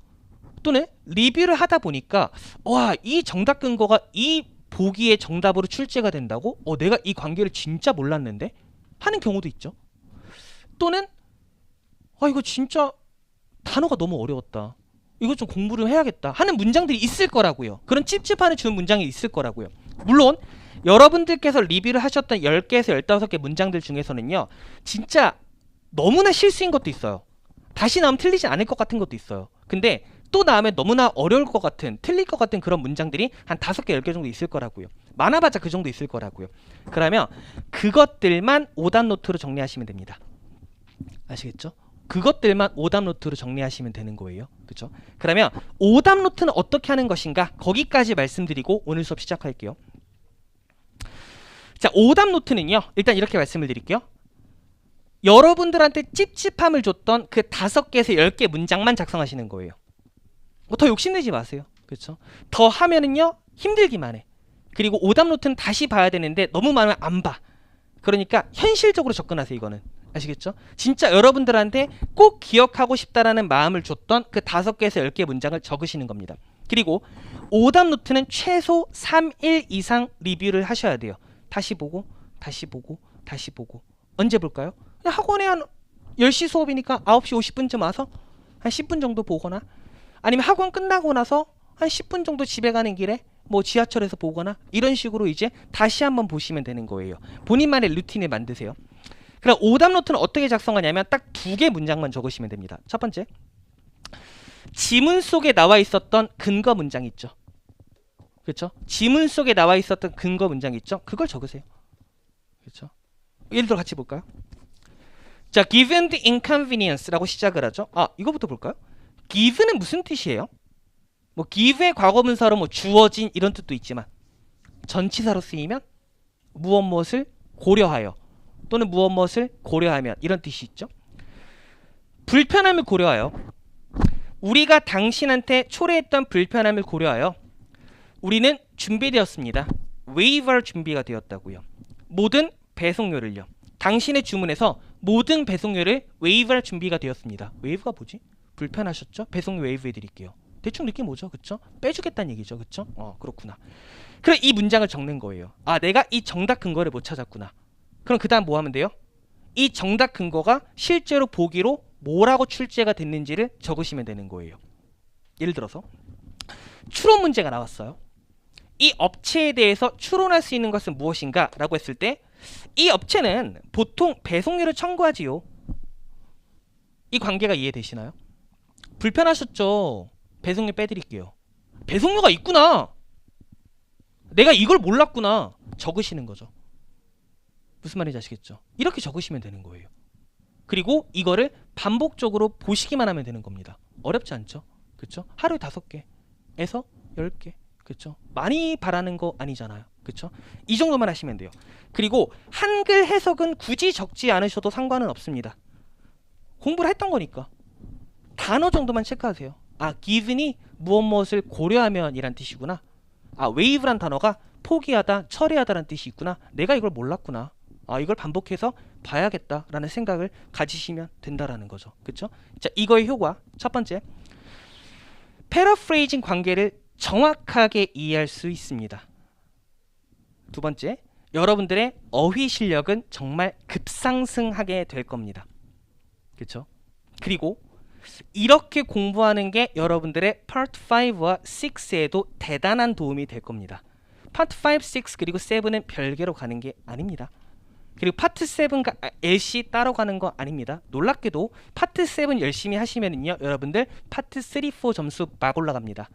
또는 리뷰를 하다 보니까 와, 이 정답 근거가 이 보기의 정답으로 출제가 된다고? 내가 이 관계를 진짜 몰랐는데? 하는 경우도 있죠. 또는 이거 진짜 단어가 너무 어려웠다, 이거 좀 공부를 해야겠다 하는 문장들이 있을 거라고요. 그런 찝찝함을 주는 문장이 있을 거라고요. 물론 여러분들께서 리뷰를 하셨던 10개에서 15개 문장들 중에서는요, 진짜 너무나 실수인 것도 있어요. 다시 나오면 틀리지 않을 것 같은 것도 있어요. 근데 또 나오면 너무나 어려울 것 같은, 틀릴 것 같은 그런 문장들이 한 5개, 10개 정도 있을 거라고요. 많아봤자 그 정도 있을 거라고요. 그러면 그것들만 오답 노트로 정리하시면 됩니다. 아시겠죠? 그것들만 오답 노트로 정리하시면 되는 거예요. 그렇죠? 그러면 오답 노트는 어떻게 하는 것인가? 거기까지 말씀드리고 오늘 수업 시작할게요. 자, 오답 노트는요, 일단 이렇게 말씀을 드릴게요. 여러분들한테 찝찝함을 줬던 그 5개에서 10개 문장만 작성하시는 거예요. 더 욕심내지 마세요. 그렇죠? 더 하면은요, 힘들기만 해. 그리고 오답 노트는 다시 봐야 되는데 너무 많으면 안 봐. 그러니까 현실적으로 접근하세요. 이거는 아시겠죠? 진짜 여러분들한테 꼭 기억하고 싶다라는 마음을 줬던 그 5개에서 10개 문장을 적으시는 겁니다. 그리고 오답 노트는 최소 3일 이상 리뷰를 하셔야 돼요. 다시 보고 다시 보고 다시 보고. 언제 볼까요? 학원에 한 10시 수업이니까 9시 50분쯤 와서 한 10분 정도 보거나, 아니면 학원 끝나고 나서 한 10분 정도 집에 가는 길에 뭐 지하철에서 보거나, 이런 식으로 이제 다시 한번 보시면 되는 거예요. 본인만의 루틴을 만드세요. 그럼 오답 노트는 어떻게 작성하냐면 딱 2개 문장만 적으시면 됩니다. 첫 번째, 지문 속에 나와 있었던 근거 문장 있죠. 그렇죠? 지문 속에 나와 있었던 근거 문장 있죠. 그걸 적으세요. 그렇죠? 예를 들어 같이 볼까요? 자, given the inconvenience라고 시작을 하죠. 이거부터 볼까요? given은 무슨 뜻이에요? 뭐 give의 과거분사로 뭐 주어진 이런 뜻도 있지만, 전치사로 쓰이면 무엇을 고려하여 또는 무엇을 고려하면 이런 뜻이 있죠. 불편함을 고려하여, 우리가 당신한테 초래했던 불편함을 고려하여 우리는 준비되었습니다. waive할 준비가 되었다고요. 모든 배송료를요. 당신의 주문에서 모든 배송료를 waive할 준비가 되었습니다. waive가 뭐지? 불편하셨죠? 배송료 waive 해드릴게요. 대충 느낌 오죠? 그쵸? 빼주겠다는 얘기죠. 그쵸? 그렇구나. 그럼 이 문장을 적는 거예요. 내가 이 정답 근거를 못 찾았구나. 그럼 그 다음 뭐 하면 돼요? 이 정답 근거가 실제로 보기로 뭐라고 출제가 됐는지를 적으시면 되는 거예요. 예를 들어서 추론 문제가 나왔어요. 이 업체에 대해서 추론할 수 있는 것은 무엇인가? 라고 했을 때 이 업체는 보통 배송료를 청구하지요. 이 관계가 이해되시나요? 불편하셨죠? 배송료 빼드릴게요. 배송료가 있구나. 내가 이걸 몰랐구나. 적으시는 거죠. 무슨 말인지 아시겠죠? 이렇게 적으시면 되는 거예요. 그리고 이거를 반복적으로 보시기만 하면 되는 겁니다. 어렵지 않죠? 그렇죠? 하루에 5개에서 10개. 그렇죠? 많이 바라는 거 아니잖아요. 그렇죠? 이 정도만 하시면 돼요. 그리고 한글 해석은 굳이 적지 않으셔도 상관은 없습니다. 공부를 했던 거니까. 단어 정도만 체크하세요. given이 무엇을 고려하면 이란 뜻이구나. waive란 단어가 포기하다, 철회하다라는 뜻이 있구나. 내가 이걸 몰랐구나. 이걸 반복해서 봐야겠다라는 생각을 가지시면 된다라는 거죠. 그렇죠? 자, 이거의 효과. 첫 번째, 패러프레이징 관계를 정확하게 이해할 수 있습니다. 두 번째, 여러분들의 어휘 실력은 정말 급상승하게 될 겁니다. 그렇죠? 그리고 이렇게 공부하는 게 여러분들의 Part 5와 6에도 대단한 도움이 될 겁니다. Part 5, 6 그리고 7은 별개로 가는 게 아닙니다. 그리고 파트 7과 LC 따로 가는 거 아닙니다. 놀랍게도 파트 7 열심히 하시면은요, 여러분들 파트 3, 4 점수 막 올라갑니다.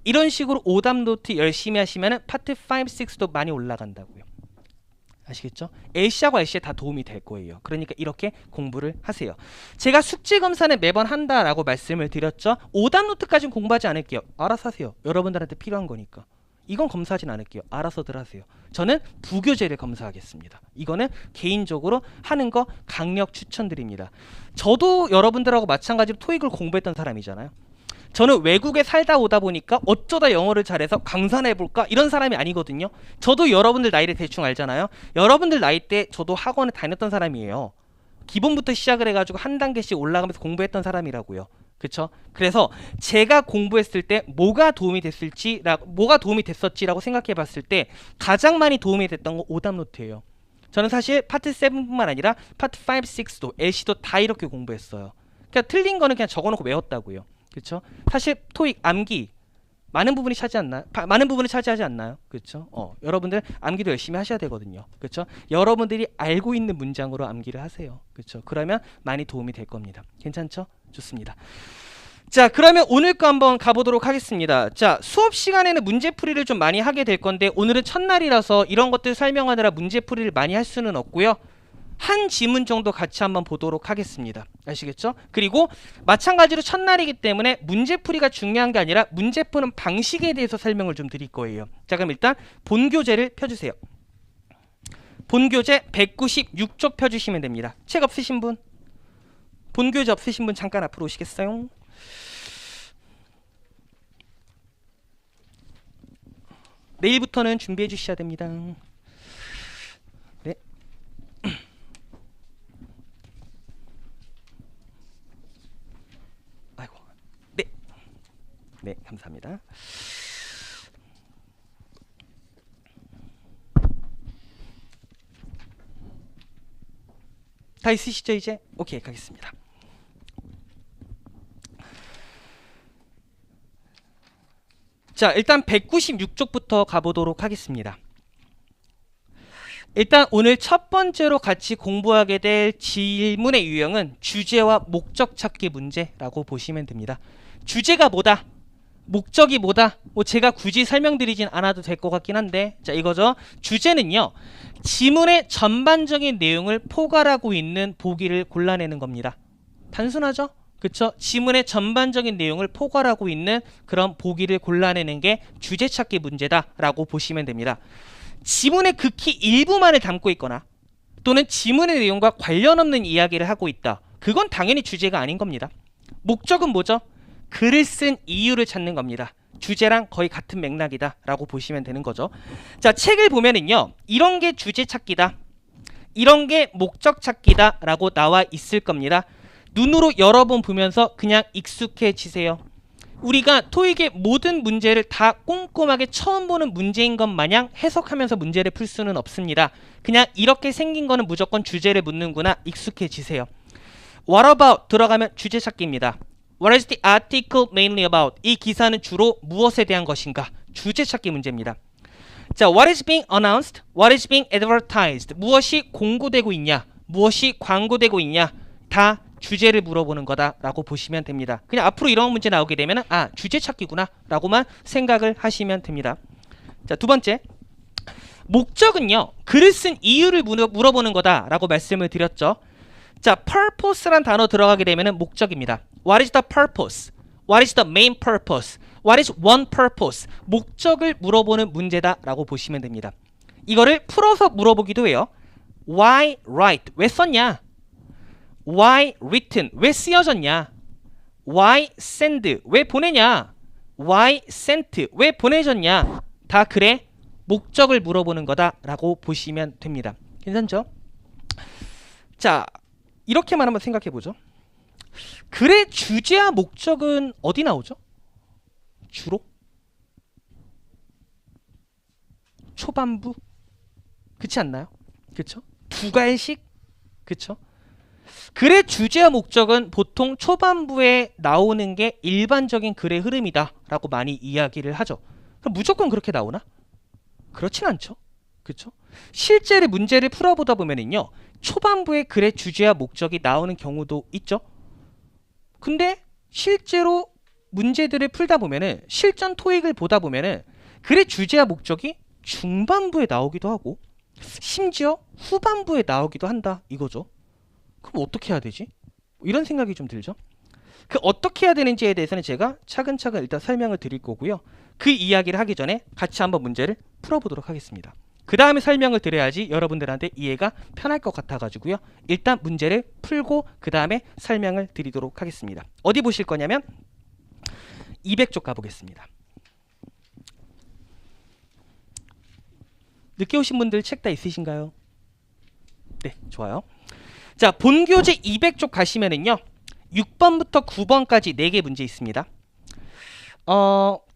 이런 식으로 오답 노트 열심히 하시면은 파트 5, 6도 많이 올라간다고요. 아시겠죠? LC하고 RC에 다 도움이 될 거예요. 그러니까 이렇게 공부를 하세요. 제가 숙제 검사는 매번 한다라고 말씀을 드렸죠. 오답 노트까지는 공부하지 않을게요. 알아서 하세요. 여러분들한테 필요한 거니까. 이건 검사하진 않을게요. 알아서들 하세요. 저는 부교재를 검사하겠습니다. 이거는 개인적으로 하는 거 강력 추천드립니다. 저도 여러분들하고 마찬가지로 토익을 공부했던 사람이잖아요. 저는 외국에 살다 오다 보니까 어쩌다 영어를 잘해서 강산해볼까 이런 사람이 아니거든요. 저도 여러분들 나이를 대충 알잖아요. 여러분들 나이 때 저도 학원에 다녔던 사람이에요. 기본부터 시작을 해가지고 한 단계씩 올라가면서 공부했던 사람이라고요. 그쵸? 그래서 제가 공부했을 때 뭐가 도움이 됐었지라고 생각해 봤을 때 가장 많이 도움이 됐던 건 오답 노트예요. 저는 사실 파트 7뿐만 아니라 파트 5, 6도, LC도 다 이렇게 공부했어요. 그러니까 틀린 거는 그냥 적어놓고 외웠다고요. 그쵸? 사실 토익 암기 많은 부분이 차지하지 않나요? 그쵸? 여러분들 암기도 열심히 하셔야 되거든요. 그쵸? 여러분들이 알고 있는 문장으로 암기를 하세요. 그쵸? 그러면 많이 도움이 될 겁니다. 괜찮죠? 좋습니다. 자, 그러면 오늘 거 한번 가보도록 하겠습니다. 자, 수업 시간에는 문제풀이를 좀 많이 하게 될 건데 오늘은 첫날이라서 이런 것들 설명하느라 문제풀이를 많이 할 수는 없고요. 한 지문 정도 같이 한번 보도록 하겠습니다. 아시겠죠? 그리고 마찬가지로 첫날이기 때문에 문제풀이가 중요한 게 아니라 문제 푸는 방식에 대해서 설명을 좀 드릴 거예요. 자, 그럼 일단 본교재를 펴주세요. 본교재 196쪽 펴주시면 됩니다. 책 없으신 분? 본교재 없으신 분 잠깐 앞으로 오시겠어요? 내일부터는 준비해 주셔야 됩니다. 네. 아이고. 네. 네, 감사합니다. 다 있으시죠, 이제? 오케이, 가겠습니다. 자, 일단 196쪽부터 가보도록 하겠습니다. 일단 오늘 첫 번째로 같이 공부하게 될 질문의 유형은 주제와 목적 찾기 문제라고 보시면 됩니다. 주제가 뭐다? 목적이 뭐다? 뭐 제가 굳이 설명드리진 않아도 될 것 같긴 한데, 자, 이거죠. 주제는요, 지문의 전반적인 내용을 포괄하고 있는 보기를 골라내는 겁니다. 단순하죠? 그쵸? 지문의 전반적인 내용을 포괄하고 있는 그런 보기를 골라내는 게 주제 찾기 문제다라고 보시면 됩니다. 지문의 극히 일부만을 담고 있거나 또는 지문의 내용과 관련 없는 이야기를 하고 있다. 그건 당연히 주제가 아닌 겁니다. 목적은 뭐죠? 글을 쓴 이유를 찾는 겁니다. 주제랑 거의 같은 맥락이다 라고 보시면 되는 거죠. 자, 책을 보면은요, 이런 게 주제 찾기다, 이런 게 목적 찾기다 라고 나와 있을 겁니다. 눈으로 여러 번 보면서 그냥 익숙해지세요. 우리가 토익의 모든 문제를 다 꼼꼼하게 처음 보는 문제인 것 마냥 해석하면서 문제를 풀 수는 없습니다. 그냥 이렇게 생긴 거는 무조건 주제를 묻는구나, 익숙해지세요. What about 들어가면 주제 찾기입니다. What is the article mainly about? 이 기사는 주로 무엇에 대한 것인가? 주제 찾기 문제입니다. 자, what is being announced? What is being advertised? 무엇이 공고되고 있냐? 무엇이 광고되고 있냐? 다 주제를 물어보는 거다라고 보시면 됩니다. 그냥 앞으로 이런 문제 나오게 되면 아, 주제 찾기구나 라고만 생각을 하시면 됩니다. 자, 두 번째, 목적은요, 글을 쓴 이유를 물어보는 거다라고 말씀을 드렸죠. 자, purpose란 단어 들어가게 되면 목적입니다. What is the purpose? What is the main purpose? What is one purpose? 목적을 물어보는 문제다라고 보시면 됩니다. 이거를 풀어서 물어보기도 해요. Why write? 왜 썼냐? Why written? 왜 쓰여졌냐? Why send? 왜 보내냐? Why sent? 왜 보내졌냐? 다 글의 목적을 물어보는 거다라고 보시면 됩니다. 괜찮죠? 자, 이렇게만 한번 생각해 보죠. 글의 주제와 목적은 어디 나오죠? 주로? 초반부? 그렇지 않나요? 그쵸? 두 갈씩? 그쵸? 글의 주제와 목적은 보통 초반부에 나오는 게 일반적인 글의 흐름이다 라고 많이 이야기를 하죠. 그럼 무조건 그렇게 나오나? 그렇진 않죠. 그쵸? 실제로 문제를 풀어보다 보면은요, 초반부에 글의 주제와 목적이 나오는 경우도 있죠. 근데 실제로 문제들을 풀다 보면은, 실전 토익을 보다 보면은 글의 주제와 목적이 중반부에 나오기도 하고 심지어 후반부에 나오기도 한다 이거죠. 그럼 어떻게 해야 되지? 이런 생각이 좀 들죠. 그 어떻게 해야 되는지에 대해서는 제가 차근차근 일단 설명을 드릴 거고요. 그 이야기를 하기 전에 같이 한번 문제를 풀어보도록 하겠습니다. 그 다음에 설명을 드려야지 여러분들한테 이해가 편할 것 같아가지고요. 일단 문제를 풀고 그 다음에 설명을 드리도록 하겠습니다. 어디 보실 거냐면 200쪽 가보겠습니다. 늦게 오신 분들 책 다 있으신가요? 네, 좋아요. 자, 본교재 200쪽 가시면은요, 6번부터 9번까지 4개 문제 있습니다.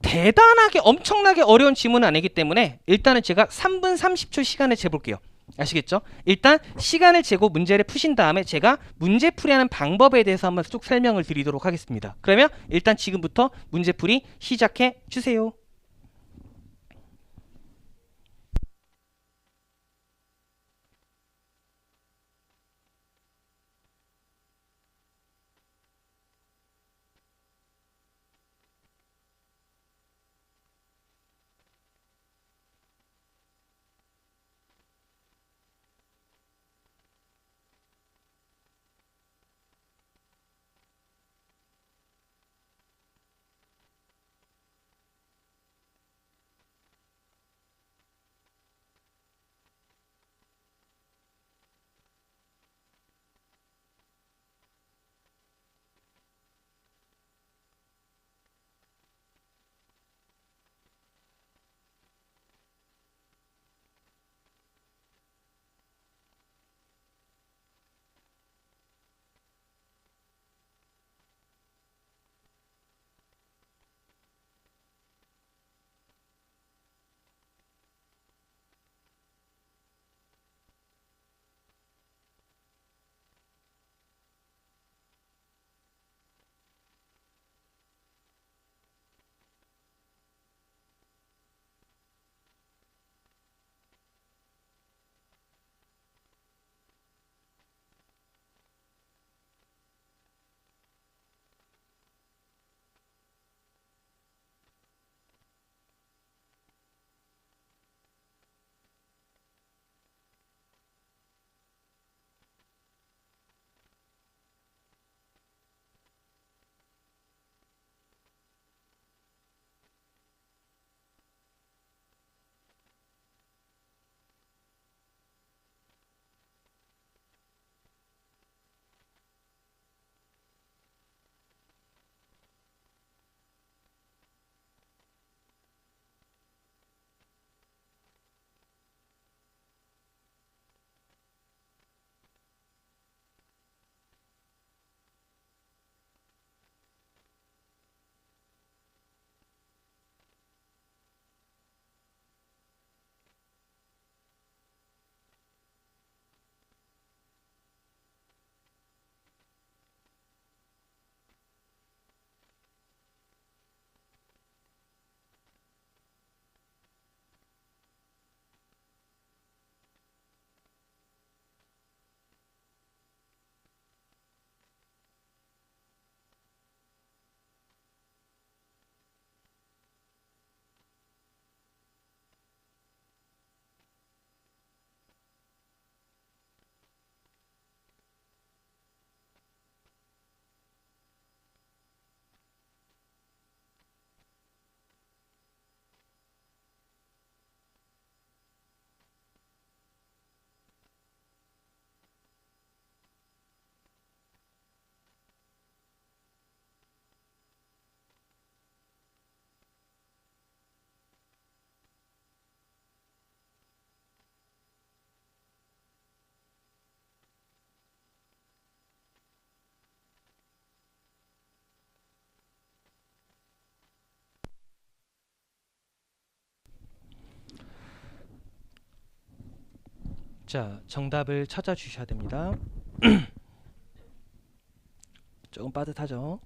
대단하게 엄청나게 어려운 지문은 아니기 때문에 일단은 제가 3분 30초 시간을 재볼게요. 아시겠죠? 일단 시간을 재고 문제를 푸신 다음에 제가 문제풀이하는 방법에 대해서 한번 쭉 설명을 드리도록 하겠습니다. 그러면 일단 지금부터 문제풀이 시작해 주세요. 자, 정답을 찾아주셔야 됩니다. 조금 빠듯하죠?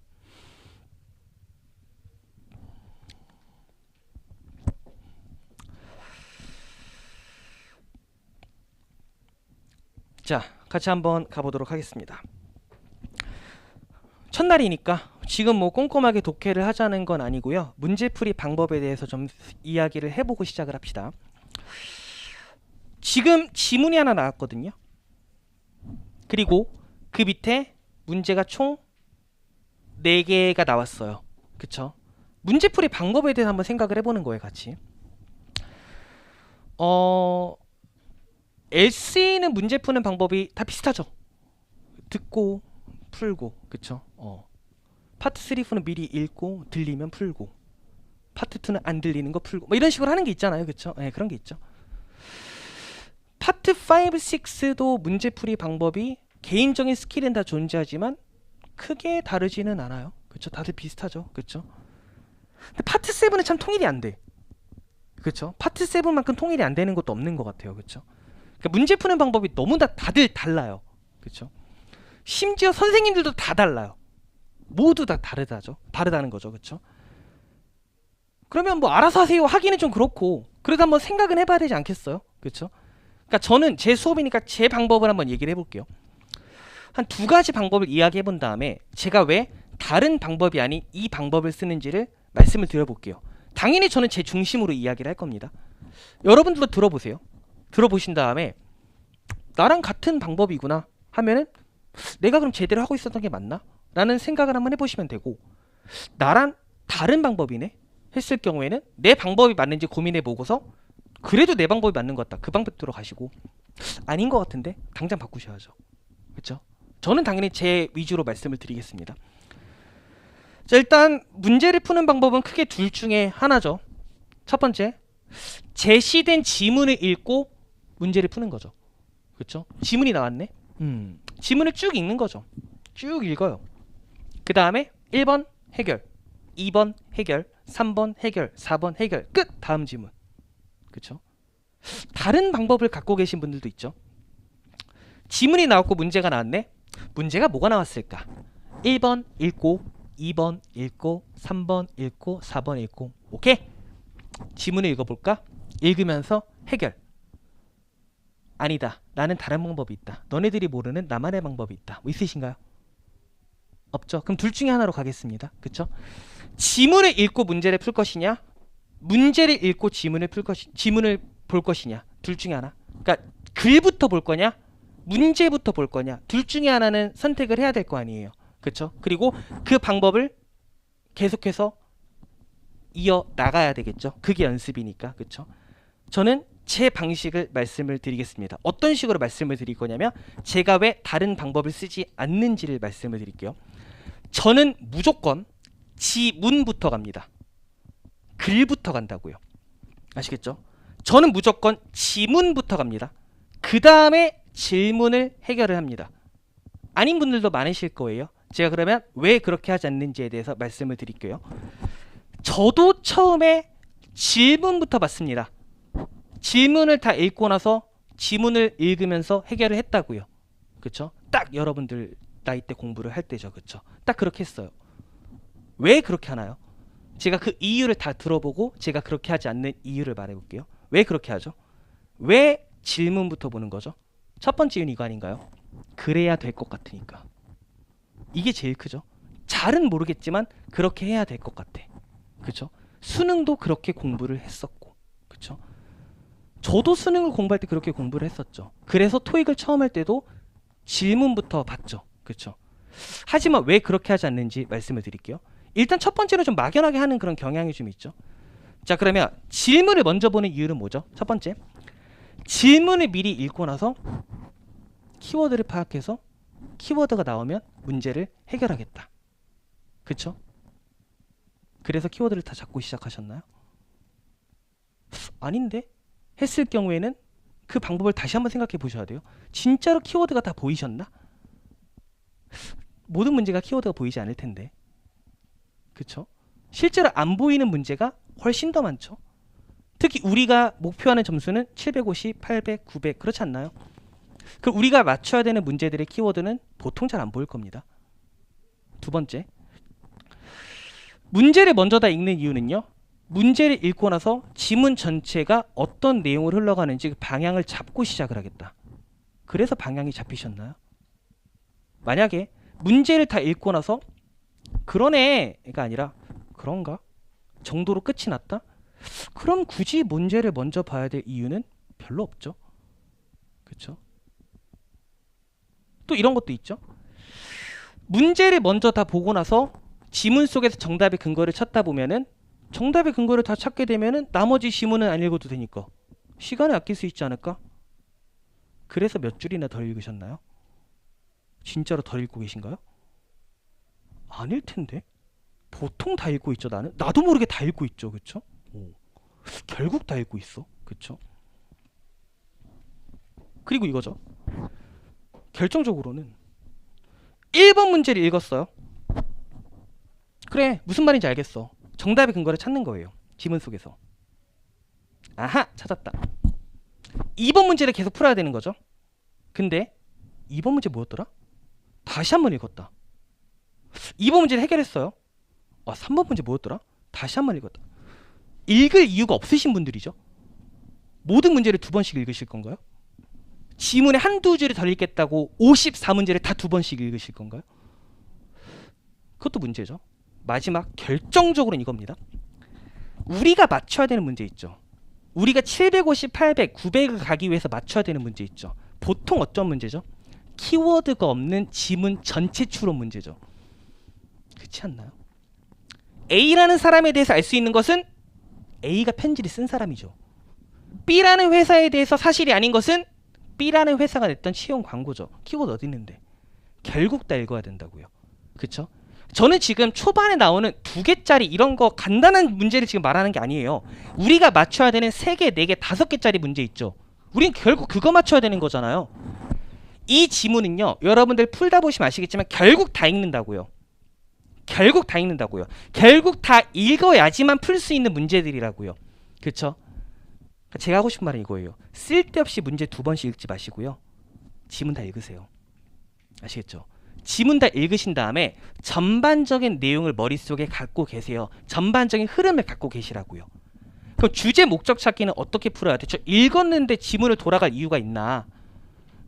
자, 같이 한번 가보도록 하겠습니다. 첫날이니까 지금 뭐 꼼꼼하게 독해를 하자는 건 아니고요. 문제풀이 방법에 대해서 좀 이야기를 해보고 시작을 합시다. 지금 지문이 하나 나왔거든요. 그리고 그 밑에 문제가 총 4개가 나왔어요. 그쵸? 문제풀이 방법에 대해서 한번 생각을 해보는 거예요, 같이. LC는 문제 푸는 방법이 다 비슷하죠. 듣고 풀고, 그쵸? 파트 3는 미리 읽고 들리면 풀고, 파트 2는 안 들리는 거 풀고, 뭐 이런 식으로 하는 게 있잖아요, 그쵸? 네, 그런 게 있죠. 파트 5, 6도 문제풀이 방법이 개인적인 스킬은 다 존재하지만 크게 다르지는 않아요. 그쵸? 다들 비슷하죠. 그쵸? 근데 파트 7은 참 통일이 안 돼. 그쵸? 파트 7만큼 통일이 안 되는 것도 없는 것 같아요. 그쵸? 그러니까 문제 푸는 방법이 너무 다들 달라요. 그쵸? 심지어 선생님들도 다 달라요. 모두 다 다르다는 거죠. 그쵸? 그러면 뭐 알아서 하세요 하기는 좀 그렇고, 그래도 한번 생각은 해봐야 되지 않겠어요? 그쵸? 그러니까 저는 제 수업이니까 제 방법을 한번 얘기를 해볼게요. 한 2가지 방법을 이야기해 본 다음에 제가 왜 다른 방법이 아닌 이 방법을 쓰는지를 말씀을 드려볼게요. 당연히 저는 제 중심으로 이야기를 할 겁니다. 여러분들도 들어보세요. 들어보신 다음에 나랑 같은 방법이구나 하면은 내가 그럼 제대로 하고 있었던 게 맞나? 라는 생각을 한번 해보시면 되고, 나랑 다른 방법이네 했을 경우에는 내 방법이 맞는지 고민해 보고서 그래도 내 방법이 맞는 것 같다, 그 방법대로 가시고, 아닌 것 같은데 당장 바꾸셔야죠. 그렇죠? 저는 당연히 제 위주로 말씀을 드리겠습니다. 자, 일단 문제를 푸는 방법은 크게 둘 중에 하나죠. 첫 번째, 제시된 지문을 읽고 문제를 푸는 거죠. 그렇죠? 지문이 나왔네. 지문을 쭉 읽는 거죠. 쭉 읽어요. 그 다음에 1번 해결, 2번 해결, 3번 해결, 4번 해결, 끝! 다음 지문. 그렇죠? 다른 방법을 갖고 계신 분들도 있죠. 지문이 나왔고 문제가 나왔네. 문제가 뭐가 나왔을까? 1번 읽고, 2번 읽고, 3번 읽고, 4번 읽고. 오케이? 지문을 읽어볼까? 읽으면서 해결. 아니다, 나는 다른 방법이 있다. 너네들이 모르는 나만의 방법이 있다. 뭐 있으신가요? 없죠? 그럼 둘 중에 하나로 가겠습니다. 그쵸? 지문을 읽고 문제를 풀 것이냐, 문제를 읽고 지문을 볼 것이냐. 둘 중에 하나. 그러니까 글부터 볼 거냐, 문제부터 볼 거냐. 둘 중에 하나는 선택을 해야 될 거 아니에요. 그쵸? 그리고 그 방법을 계속해서 이어 나가야 되겠죠. 그게 연습이니까. 그쵸? 저는 제 방식을 말씀을 드리겠습니다. 어떤 식으로 말씀을 드릴 거냐면, 제가 왜 다른 방법을 쓰지 않는지를 말씀을 드릴게요. 저는 무조건 지문부터 갑니다. 글부터 간다고요. 아시겠죠? 저는 무조건 지문부터 갑니다. 그 다음에 질문을 해결을 합니다. 아닌 분들도 많으실 거예요. 제가 그러면 왜 그렇게 하지 않는지에 대해서 말씀을 드릴게요. 저도 처음에 질문부터 봤습니다. 질문을 다 읽고 나서 지문을 읽으면서 해결을 했다고요. 그쵸? 딱 여러분들 나이 때 공부를 할 때죠. 그쵸? 딱 그렇게 했어요. 왜 그렇게 하나요? 제가 그 이유를 다 들어보고 제가 그렇게 하지 않는 이유를 말해볼게요. 왜 그렇게 하죠? 왜 질문부터 보는 거죠? 첫 번째 이유는 이거 아닌가요? 그래야 될 것 같으니까. 이게 제일 크죠. 잘은 모르겠지만 그렇게 해야 될 것 같아. 그쵸? 수능도 그렇게 공부를 했었고, 그쵸? 저도 수능을 공부할 때 그렇게 공부를 했었죠. 그래서 토익을 처음 할 때도 질문부터 봤죠. 그쵸? 하지만 왜 그렇게 하지 않는지 말씀을 드릴게요. 일단 첫 번째로 좀 막연하게 하는 그런 경향이 좀 있죠. 자, 그러면 질문을 먼저 보는 이유는 뭐죠? 첫 번째, 질문을 미리 읽고 나서 키워드를 파악해서 키워드가 나오면 문제를 해결하겠다. 그쵸? 그래서 키워드를 다 잡고 시작하셨나요? 아닌데? 했을 경우에는 그 방법을 다시 한번 생각해 보셔야 돼요. 진짜로 키워드가 다 보이셨나? 모든 문제가 키워드가 보이지 않을 텐데. 그쵸? 실제로 안 보이는 문제가 훨씬 더 많죠. 특히 우리가 목표하는 점수는 750, 800, 900 그렇지 않나요? 그럼 우리가 맞춰야 되는 문제들의 키워드는 보통 잘 안 보일 겁니다. 두 번째, 문제를 먼저 다 읽는 이유는요, 문제를 읽고 나서 지문 전체가 어떤 내용을 흘러가는지 그 방향을 잡고 시작을 하겠다. 그래서 방향이 잡히셨나요? 만약에 문제를 다 읽고 나서 그러네가 아니라 그런가? 정도로 끝이 났다? 그럼 굳이 문제를 먼저 봐야 될 이유는 별로 없죠. 그렇죠? 또 이런 것도 있죠. 문제를 먼저 다 보고 나서 지문 속에서 정답의 근거를 찾다 보면은 정답의 근거를 다 찾게 되면은 나머지 지문은 안 읽어도 되니까 시간을 아낄 수 있지 않을까? 그래서 몇 줄이나 덜 읽으셨나요? 진짜로 덜 읽고 계신가요? 아닐 텐데. 보통 다 읽고 있죠. 나도 모르게 다 읽고 있죠. 그쵸? 결국 다 읽고 있어. 그쵸? 그리고 이거죠. 결정적으로는 1번 문제를 읽었어요. 그래, 무슨 말인지 알겠어. 정답의 근거를 찾는 거예요. 지문 속에서. 아하, 찾았다. 2번 문제를 계속 풀어야 되는 거죠. 근데 2번 문제 뭐였더라? 다시 한번 읽었다. 2번 문제를 해결했어요. 3번 문제 뭐였더라? 다시 한번 읽었다. 읽을 이유가 없으신 분들이죠. 모든 문제를 2번씩 읽으실 건가요? 지문에 한두 줄을 덜 읽겠다고 54문제를 다 2번씩 읽으실 건가요? 그것도 문제죠. 마지막 결정적으로는 이겁니다. 우리가 맞춰야 되는 문제 있죠. 우리가 750, 800, 900을 가기 위해서 맞춰야 되는 문제 있죠. 보통 어떤 문제죠? 키워드가 없는 지문 전체 추론 문제죠. 그렇지 않나요? A라는 사람에 대해서 알 수 있는 것은 A가 편지를 쓴 사람이죠. B라는 회사에 대해서 사실이 아닌 것은 B라는 회사가 냈던 채용 광고죠. 키워드 어디 있는데? 결국 다 읽어야 된다고요. 그쵸? 저는 지금 초반에 나오는 2개짜리 이런 거 간단한 문제를 지금 말하는 게 아니에요. 우리가 맞춰야 되는 3개, 4개, 5개짜리 문제 있죠. 우린 결국 그거 맞춰야 되는 거잖아요. 이 지문은요, 여러분들 풀다 보시면 아시겠지만 결국 다 읽는다고요. 결국 다 읽는다고요. 결국 다 읽어야지만 풀 수 있는 문제들이라고요. 그쵸? 제가 하고 싶은 말은 이거예요. 쓸데없이 문제 2번씩 읽지 마시고요. 지문 다 읽으세요. 아시겠죠? 지문 다 읽으신 다음에 전반적인 내용을 머릿속에 갖고 계세요. 전반적인 흐름을 갖고 계시라고요. 그럼 주제 목적 찾기는 어떻게 풀어야 돼? 저 읽었는데 지문을 돌아갈 이유가 있나?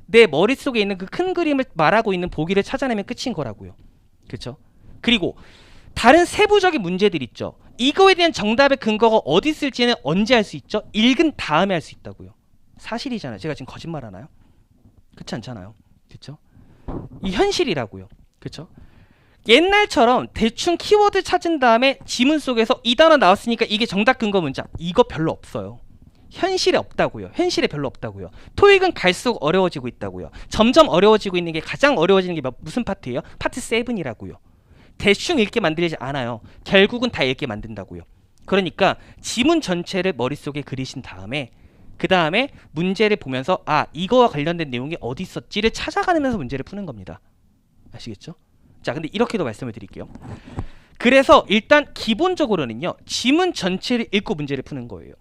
내 머릿속에 있는 그 큰 그림을 말하고 있는 보기를 찾아내면 끝인 거라고요. 그렇죠? 그리고 다른 세부적인 문제들 있죠. 이거에 대한 정답의 근거가 어디 있을지는 언제 알 수 있죠? 읽은 다음에 알 수 있다고요. 사실이잖아요. 제가 지금 거짓말 하나요? 그렇지 않잖아요. 그렇죠? 이 현실이라고요. 그렇죠? 옛날처럼 대충 키워드 찾은 다음에 지문 속에서 이 단어 나왔으니까 이게 정답 근거 문장. 이거 별로 없어요. 현실에 없다고요. 현실에 별로 없다고요. 토익은 갈수록 어려워지고 있다고요. 점점 어려워지고 있는 게 가장 어려워지는 게 무슨 파트예요? 파트 7이라고요. 대충 읽게 만들지 않아요. 결국은 다 읽게 만든다고요. 그러니까 지문 전체를 머릿속에 그리신 다음에 그 다음에 문제를 보면서 이거와 관련된 내용이 어디 있었지를 찾아가면서 문제를 푸는 겁니다. 아시겠죠? 자, 근데 이렇게도 말씀을 드릴게요. 그래서 일단 기본적으로는요, 지문 전체를 읽고 문제를 푸는 거예요.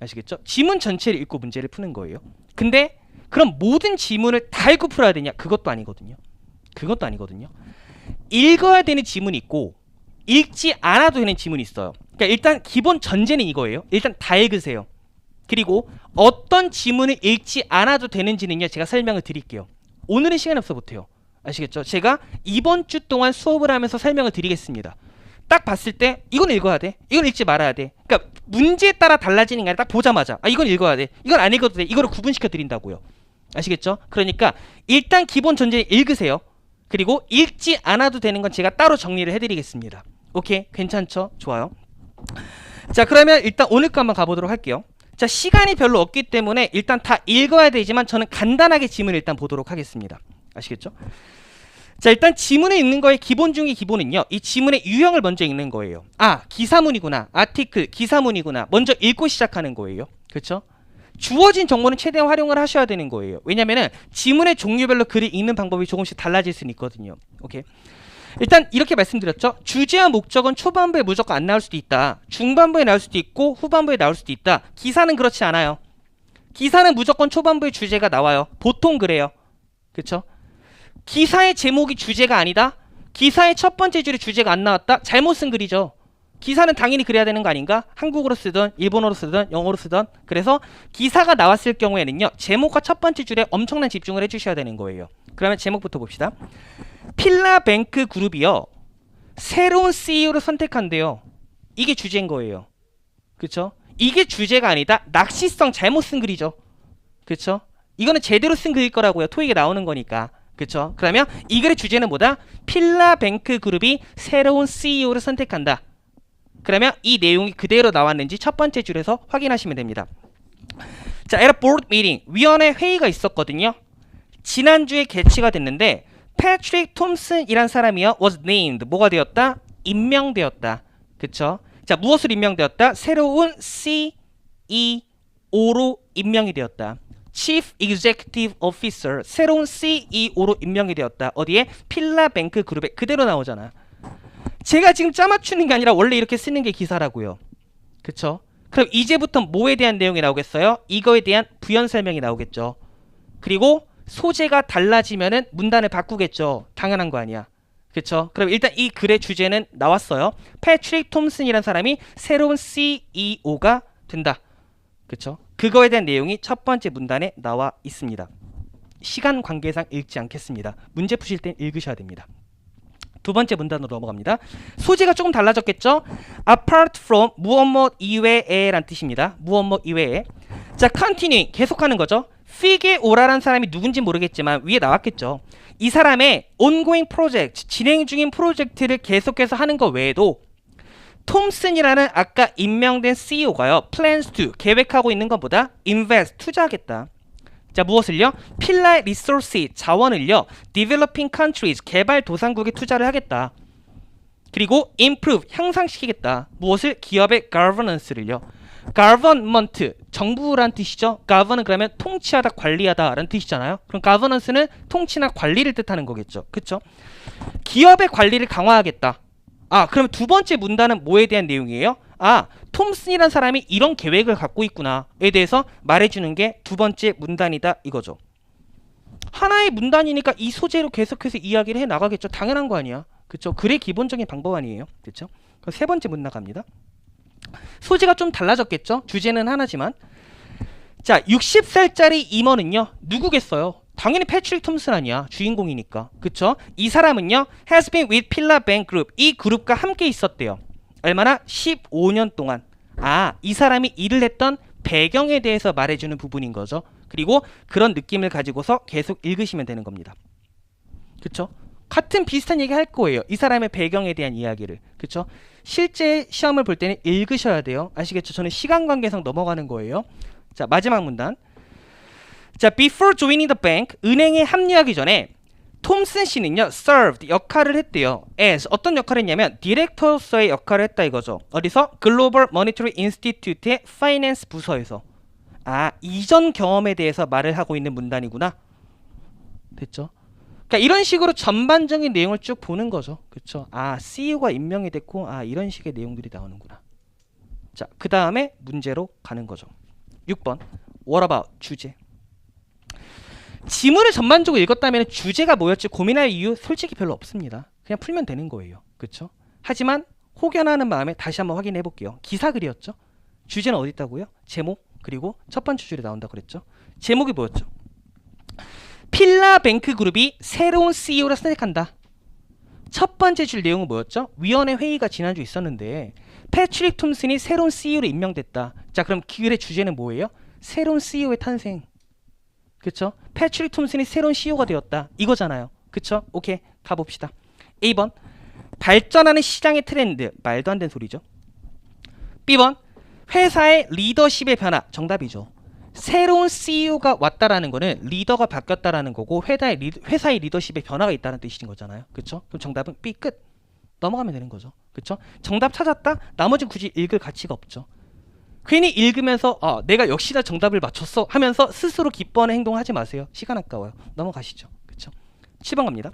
아시겠죠? 지문 전체를 읽고 문제를 푸는 거예요. 근데 그럼 모든 지문을 다 읽고 풀어야 되냐? 그것도 아니거든요. 그것도 아니거든요. 읽어야 되는 지문이 있고 읽지 않아도 되는 지문이 있어요. 그러니까 일단 기본 전제는 이거예요. 일단 다 읽으세요. 그리고 어떤 지문을 읽지 않아도 되는지는요, 제가 설명을 드릴게요. 오늘은 시간이 없어 못해요. 아시겠죠? 제가 이번 주 동안 수업을 하면서 설명을 드리겠습니다. 딱 봤을 때 이건 읽어야 돼, 이건 읽지 말아야 돼. 그러니까 문제에 따라 달라지는 게 아니라 딱 보자마자 이건 읽어야 돼, 이건 안 읽어도 돼, 이거를 구분시켜 드린다고요. 아시겠죠? 그러니까 일단 기본 전제 읽으세요. 그리고 읽지 않아도 되는 건 제가 따로 정리를 해드리겠습니다. 오케이? 괜찮죠? 좋아요. 자, 그러면 일단 오늘 거 한번 가보도록 할게요. 자, 시간이 별로 없기 때문에 일단 다 읽어야 되지만 저는 간단하게 지문을 일단 보도록 하겠습니다. 아시겠죠? 자, 일단 지문에 읽는 거의 기본 중의 기본은요, 이 지문의 유형을 먼저 읽는 거예요. 기사문이구나, 아티클, 기사문이구나, 먼저 읽고 시작하는 거예요. 그렇죠? 주어진 정보는 최대한 활용을 하셔야 되는 거예요. 왜냐면은 지문의 종류별로 글을 읽는 방법이 조금씩 달라질 수는 있거든요. 오케이. 일단 이렇게 말씀드렸죠. 주제와 목적은 초반부에 무조건 안 나올 수도 있다. 중반부에 나올 수도 있고 후반부에 나올 수도 있다. 기사는 그렇지 않아요. 기사는 무조건 초반부에 주제가 나와요. 보통 그래요. 그렇죠? 기사의 제목이 주제가 아니다. 기사의 첫 번째 줄에 주제가 안 나왔다. 잘못 쓴 글이죠. 기사는 당연히 그래야 되는 거 아닌가? 한국어로 쓰든 일본어로 쓰든 영어로 쓰든. 그래서 기사가 나왔을 경우에는요, 제목과 첫 번째 줄에 엄청난 집중을 해주셔야 되는 거예요. 그러면 제목부터 봅시다. 필라뱅크 그룹이요, 새로운 CEO를 선택한대요. 이게 주제인 거예요. 그쵸? 이게 주제가 아니다. 낚시성 잘못 쓴 글이죠. 그쵸? 이거는 제대로 쓴 글일 거라고요. 토익에 나오는 거니까. 그쵸? 그러면 이 글의 주제는 뭐다? 필라뱅크 그룹이 새로운 CEO를 선택한다. 그러면 이 내용이 그대로 나왔는지 첫 번째 줄에서 확인하시면 됩니다. 자, at a board meeting, 위원회 회의가 있었거든요. 지난주에 개최가 됐는데 패트릭 톰슨이란 사람이요, was named, 뭐가 되었다? 임명되었다. 그쵸? 자, 무엇으로 임명되었다? 새로운 CEO로 임명이 되었다. Chief Executive Officer, 새로운 CEO로 임명이 되었다. 어디에? 필라뱅크 그룹에. 그대로 나오잖아. 제가 지금 짜맞추는 게 아니라 원래 이렇게 쓰는 게 기사라고요. 그쵸? 그럼 이제부터 뭐에 대한 내용이 나오겠어요? 이거에 대한 부연 설명이 나오겠죠. 그리고 소재가 달라지면은 문단을 바꾸겠죠. 당연한 거 아니야. 그쵸? 그럼 일단 이 글의 주제는 나왔어요. 패트릭 톰슨이라는 사람이 새로운 CEO가 된다. 그쵸? 그거에 대한 내용이 첫 번째 문단에 나와 있습니다. 시간 관계상 읽지 않겠습니다. 문제 푸실 땐 읽으셔야 됩니다. 두 번째 문단으로 넘어갑니다. 소재가 조금 달라졌겠죠? apart from, 무엇 이외에 라는 뜻입니다. 무엇 이외에. 자, continuing, 계속하는 거죠. 피게오라라는 사람이 누군지 모르겠지만 위에 나왔겠죠. 이 사람의 ongoing project, 진행 중인 프로젝트를 계속해서 하는 것 외에도 톰슨이라는 아까 임명된 CEO가요, plans to, 계획하고 있는 것보다 invest, 투자하겠다. 자, 무엇을요? 필라 리소스, 자원을요, developing countries, 개발도상국에 투자를 하겠다. 그리고 improve, 향상시키겠다. 무엇을? 기업의 governance를요. government, 정부란 뜻이죠. govern은 그러면 통치하다, 관리하다 라는 뜻이잖아요. 그럼 governance는 통치나 관리를 뜻하는 거겠죠. 그쵸? 기업의 관리를 강화하겠다. 아, 그럼 두 번째 문단은 뭐에 대한 내용이에요? 아, 톰슨이란 사람이 이런 계획을 갖고 있구나에 대해서 말해주는 게 두 번째 문단이다 이거죠. 하나의 문단이니까 이 소재로 계속해서 이야기를 해 나가겠죠. 당연한 거 아니야. 그쵸? 글의 기본적인 방법 아니에요. 그쵸? 그럼 세 번째 문단 갑니다. 소재가 좀 달라졌겠죠? 주제는 하나지만. 자, 60살짜리 임원은요, 누구겠어요? 당연히 패트릭 톰슨 아니야. 주인공이니까. 그쵸? 이 사람은요, has been with 필라뱅크 그룹, 이 그룹과 함께 있었대요. 얼마나? 15년 동안. 아, 이 사람이 일을 했던 배경에 대해서 말해주는 부분인 거죠. 그리고 그런 느낌을 가지고서 계속 읽으시면 되는 겁니다. 그쵸? 같은 비슷한 얘기 할 거예요. 이 사람의 배경에 대한 이야기를. 그쵸? 실제 시험을 볼 때는 읽으셔야 돼요. 아시겠죠? 저는 시간 관계상 넘어가는 거예요. 자, 마지막 문단. 자, before joining the bank, 은행에 합류하기 전에 톰슨 씨는요, served, 역할을 했대요. as, 어떤 역할을 했냐면 디렉터로서의 역할을 했다 이거죠. 어디서? 글로벌 모니터리 인스티튜트의 파이낸스 부서에서. 아, 이전 경험에 대해서 말을 하고 있는 문단이구나. 됐죠? 그러니까 이런 식으로 전반적인 내용을 쭉 보는 거죠. 그렇죠? 아, CEO가 임명이 됐고, 아, 이런 식의 내용들이 나오는구나. 자, 그 다음에 문제로 가는 거죠. 6번, what about, 주제. 지문을 전반적으로 읽었다면 주제가 뭐였지 고민할 이유 솔직히 별로 없습니다. 그냥 풀면 되는 거예요. 그렇죠? 하지만 혹여나는 마음에 다시 한번 확인해 볼게요. 기사글이었죠? 주제는 어디 있다고요? 제목, 그리고 첫 번째 줄에 나온다고 그랬죠? 제목이 뭐였죠? 필라뱅크 그룹이 새로운 CEO를 선택한다. 첫 번째 줄 내용은 뭐였죠? 위원회 회의가 지난주 있었는데 패트릭 톰슨이 새로운 CEO로 임명됐다. 자, 그럼 글의 주제는 뭐예요? 새로운 CEO의 탄생. 그쵸? 패트릭 톰슨이 새로운 CEO가 되었다. 이거잖아요. 그쵸? 오케이. 가봅시다. A번. 발전하는 시장의 트렌드. 말도 안 되는 소리죠. B번. 회사의 리더십의 변화. 정답이죠. 새로운 CEO가 왔다라는 거는 리더가 바뀌었다라는 거고 회사의 리더십의 변화가 있다는 뜻인 거잖아요. 그쵸? 그럼 정답은 B 끝. 넘어가면 되는 거죠. 그쵸? 정답 찾았다? 나머지는 굳이 읽을 가치가 없죠. 괜히 읽으면서 내가 역시나 정답을 맞췄어 하면서 스스로 기뻐하는 행동을 하지 마세요. 시간 아까워요. 넘어가시죠. 그쵸? 7번 갑니다.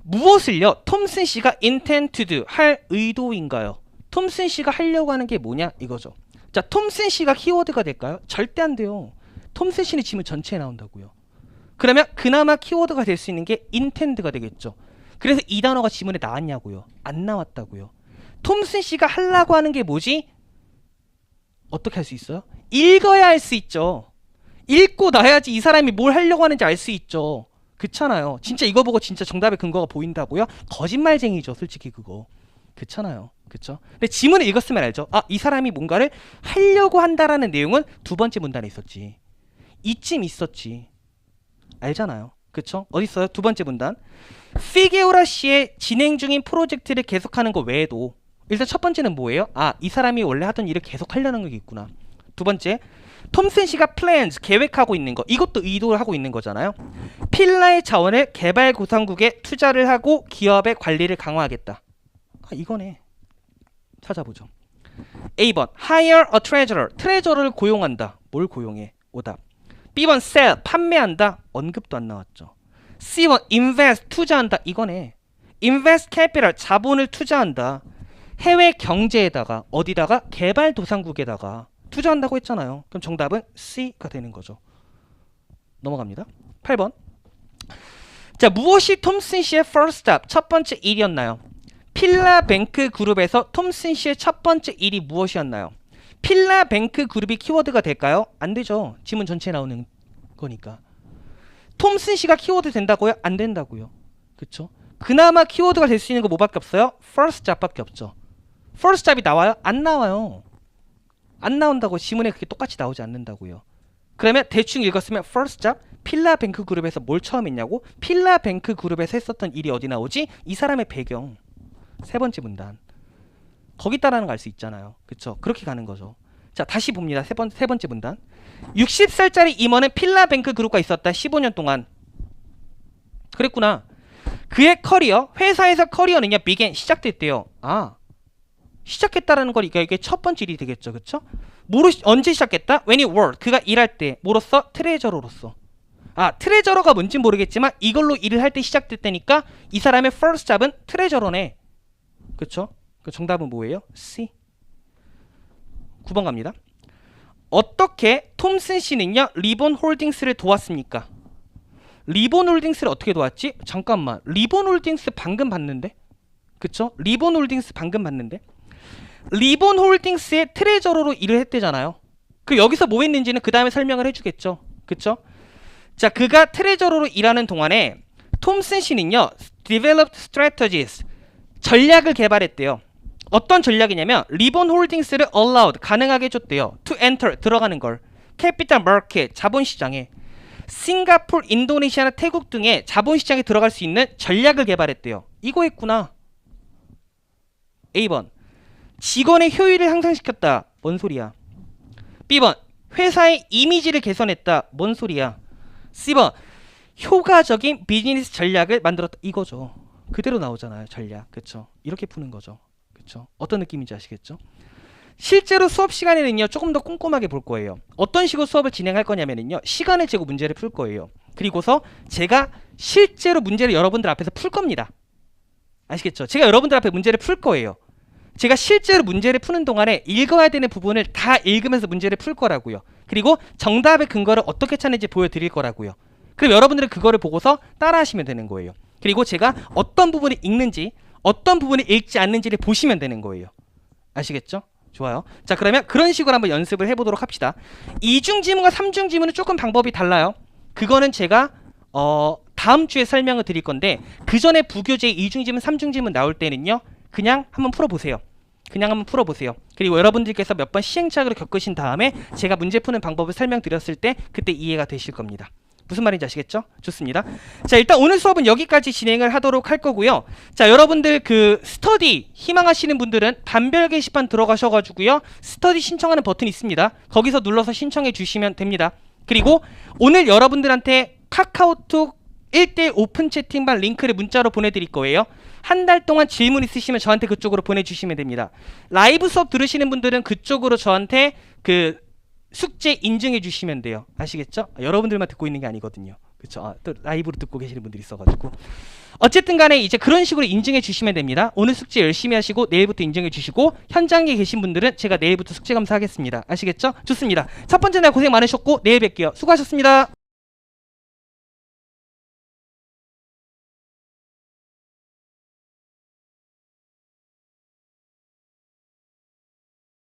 무엇을요? 톰슨 씨가 intend to do, 할 의도인가요? 톰슨 씨가 하려고 하는 게 뭐냐? 이거죠. 자, 톰슨 씨가 키워드가 될까요? 절대 안 돼요. 톰슨 씨는 지문 전체에 나온다고요. 그러면 그나마 키워드가 될 수 있는 게 intend가 되겠죠. 그래서 이 단어가 지문에 나왔냐고요? 안 나왔다고요. 톰슨 씨가 하려고 하는 게 뭐지? 어떻게 할 수 있어요? 읽어야 할 수 있죠. 읽고 나야지 이 사람이 뭘 하려고 하는지 알 수 있죠. 그렇잖아요. 진짜 이거 보고 진짜 정답의 근거가 보인다고요? 거짓말쟁이죠, 솔직히 그거. 그렇잖아요. 그렇죠? 근데 지문을 읽었으면 알죠. 아, 이 사람이 뭔가를 하려고 한다라는 내용은 두 번째 문단에 있었지. 이쯤 있었지. 알잖아요. 그렇죠? 어디 있어요? 두 번째 문단. 피게오라 씨의 진행 중인 프로젝트를 계속하는 거 외에도 일단 첫 번째는 뭐예요? 아, 이 사람이 원래 하던 일을 계속 하려는 게 있구나. 두 번째, 톰슨 씨가 plans, 계획하고 있는 거. 이것도 의도를 하고 있는 거잖아요. 필라의 자원을 개발도상국에 투자를 하고 기업의 관리를 강화하겠다. 아, 이거네. 찾아보죠. A번, hire a treasurer. 트레저러를 고용한다. 뭘 고용해? 오답. B번, sell. 판매한다. 언급도 안 나왔죠. C번, invest. 투자한다. 이거네. invest capital. 자본을 투자한다. 해외 경제에다가 어디다가? 개발도상국에다가 투자한다고 했잖아요. 그럼 정답은 C가 되는 거죠. 넘어갑니다. 8번. 자, 무엇이 톰슨 씨의 first stop, 첫 번째 일이었나요? 필라뱅크 그룹에서 톰슨 씨의 첫 번째 일이 무엇이었나요? 필라뱅크 그룹이 키워드가 될까요? 안 되죠. 지문 전체에 나오는 거니까. 톰슨 씨가 키워드 된다고요? 안 된다고요. 그쵸? 그나마 키워드가 될 수 있는 거 뭐밖에 없어요? first job밖에 없죠. first job이 나와요? 안 나와요. 안 나온다고. 지문에 그게 똑같이 나오지 않는다고요. 그러면 대충 읽었으면 first job, 필라뱅크 그룹에서 뭘 처음 했냐고? 필라뱅크 그룹에서 했었던 일이 어디 나오지? 이 사람의 배경. 세 번째 문단. 거기 따라는 거 알 수 있잖아요. 그쵸? 그렇게 가는 거죠. 자, 다시 봅니다. 세 번째 문단. 60살짜리 임원은 필라뱅크 그룹과 있었다. 15년 동안. 그랬구나. 그의 커리어, 회사에서 커리어는요, began, 시작됐대요. 아, 시작했다라는 거니까 이게 첫 번째 일이 되겠죠. 그쵸? 언제 시작했다? When he worked. 그가 일할 때. 뭐로써? 트레저러로서. 아, 트레저러가 뭔지 모르겠지만 이걸로 일을 할 때 시작됐다니까 이 사람의 first job은 트레저러네. 그쵸? 그 정답은 뭐예요? C. 9번 갑니다. 어떻게 톰슨 씨는요, 리본 홀딩스를 도왔습니까? 리본 홀딩스를 어떻게 도왔지? 잠깐만. 리본 홀딩스 방금 봤는데? 그쵸? 리본 홀딩스 방금 봤는데? 리본 홀딩스의 트레저러로 일을 했대잖아요. 그 여기서 뭐 했는지는 그 다음에 설명을 해주겠죠. 그쵸? 자, 그가 트레저러로 일하는 동안에 톰슨 씨는요, developed strategies, 전략을 개발했대요. 어떤 전략이냐면 리본 홀딩스를 allowed, 가능하게 해줬대요. to enter, 들어가는 걸. capital market, 자본시장에. 싱가포르, 인도네시아나 태국 등의 자본시장에 들어갈 수 있는 전략을 개발했대요. 이거 했구나. A번, 직원의 효율을 향상시켰다. 뭔 소리야? B번, 회사의 이미지를 개선했다. 뭔 소리야? C번, 효과적인 비즈니스 전략을 만들었다. 이거죠. 그대로 나오잖아요. 전략. 그쵸? 이렇게 푸는 거죠. 그쵸? 어떤 느낌인지 아시겠죠? 실제로 수업 시간에는요, 조금 더 꼼꼼하게 볼 거예요. 어떤 식으로 수업을 진행할 거냐면요, 시간을 재고 문제를 풀 거예요. 그리고서 제가 실제로 문제를 여러분들 앞에서 풀 겁니다. 아시겠죠? 제가 여러분들 앞에 문제를 풀 거예요. 제가 실제로 문제를 푸는 동안에 읽어야 되는 부분을 다 읽으면서 문제를 풀 거라고요. 그리고 정답의 근거를 어떻게 찾는지 보여드릴 거라고요. 그럼 여러분들은 그거를 보고서 따라하시면 되는 거예요. 그리고 제가 어떤 부분을 읽는지, 어떤 부분을 읽지 않는지를 보시면 되는 거예요. 아시겠죠? 좋아요. 자, 그러면 그런 식으로 한번 연습을 해보도록 합시다. 이중 지문과 삼중 지문은 조금 방법이 달라요. 그거는 제가 다음 주에 설명을 드릴 건데, 그 전에 부교재 이중 지문, 삼중 지문 나올 때는요, 그냥 한번 풀어보세요. 그냥 한번 풀어보세요. 그리고 여러분들께서 몇 번 시행착오를 겪으신 다음에 제가 문제 푸는 방법을 설명드렸을 때 그때 이해가 되실 겁니다. 무슨 말인지 아시겠죠? 좋습니다. 자, 일단 오늘 수업은 여기까지 진행을 하도록 할 거고요. 자, 여러분들 그 스터디 희망하시는 분들은 단별 게시판 들어가셔가지고요, 스터디 신청하는 버튼이 있습니다. 거기서 눌러서 신청해 주시면 됩니다. 그리고 오늘 여러분들한테 카카오톡 1대1 오픈 채팅방 링크를 문자로 보내드릴 거예요. 한 달 동안 질문 있으시면 저한테 그쪽으로 보내주시면 됩니다. 라이브 수업 들으시는 분들은 그쪽으로 저한테 그 숙제 인증해 주시면 돼요. 아시겠죠? 여러분들만 듣고 있는 게 아니거든요. 그렇죠? 또 라이브로 듣고 계시는 분들이 있어가지고. 어쨌든 간에 이제 그런 식으로 인증해 주시면 됩니다. 오늘 숙제 열심히 하시고 내일부터 인증해 주시고, 현장에 계신 분들은 제가 내일부터 숙제 감사하겠습니다. 아시겠죠? 좋습니다. 첫 번째 날 고생 많으셨고 내일 뵐게요. 수고하셨습니다.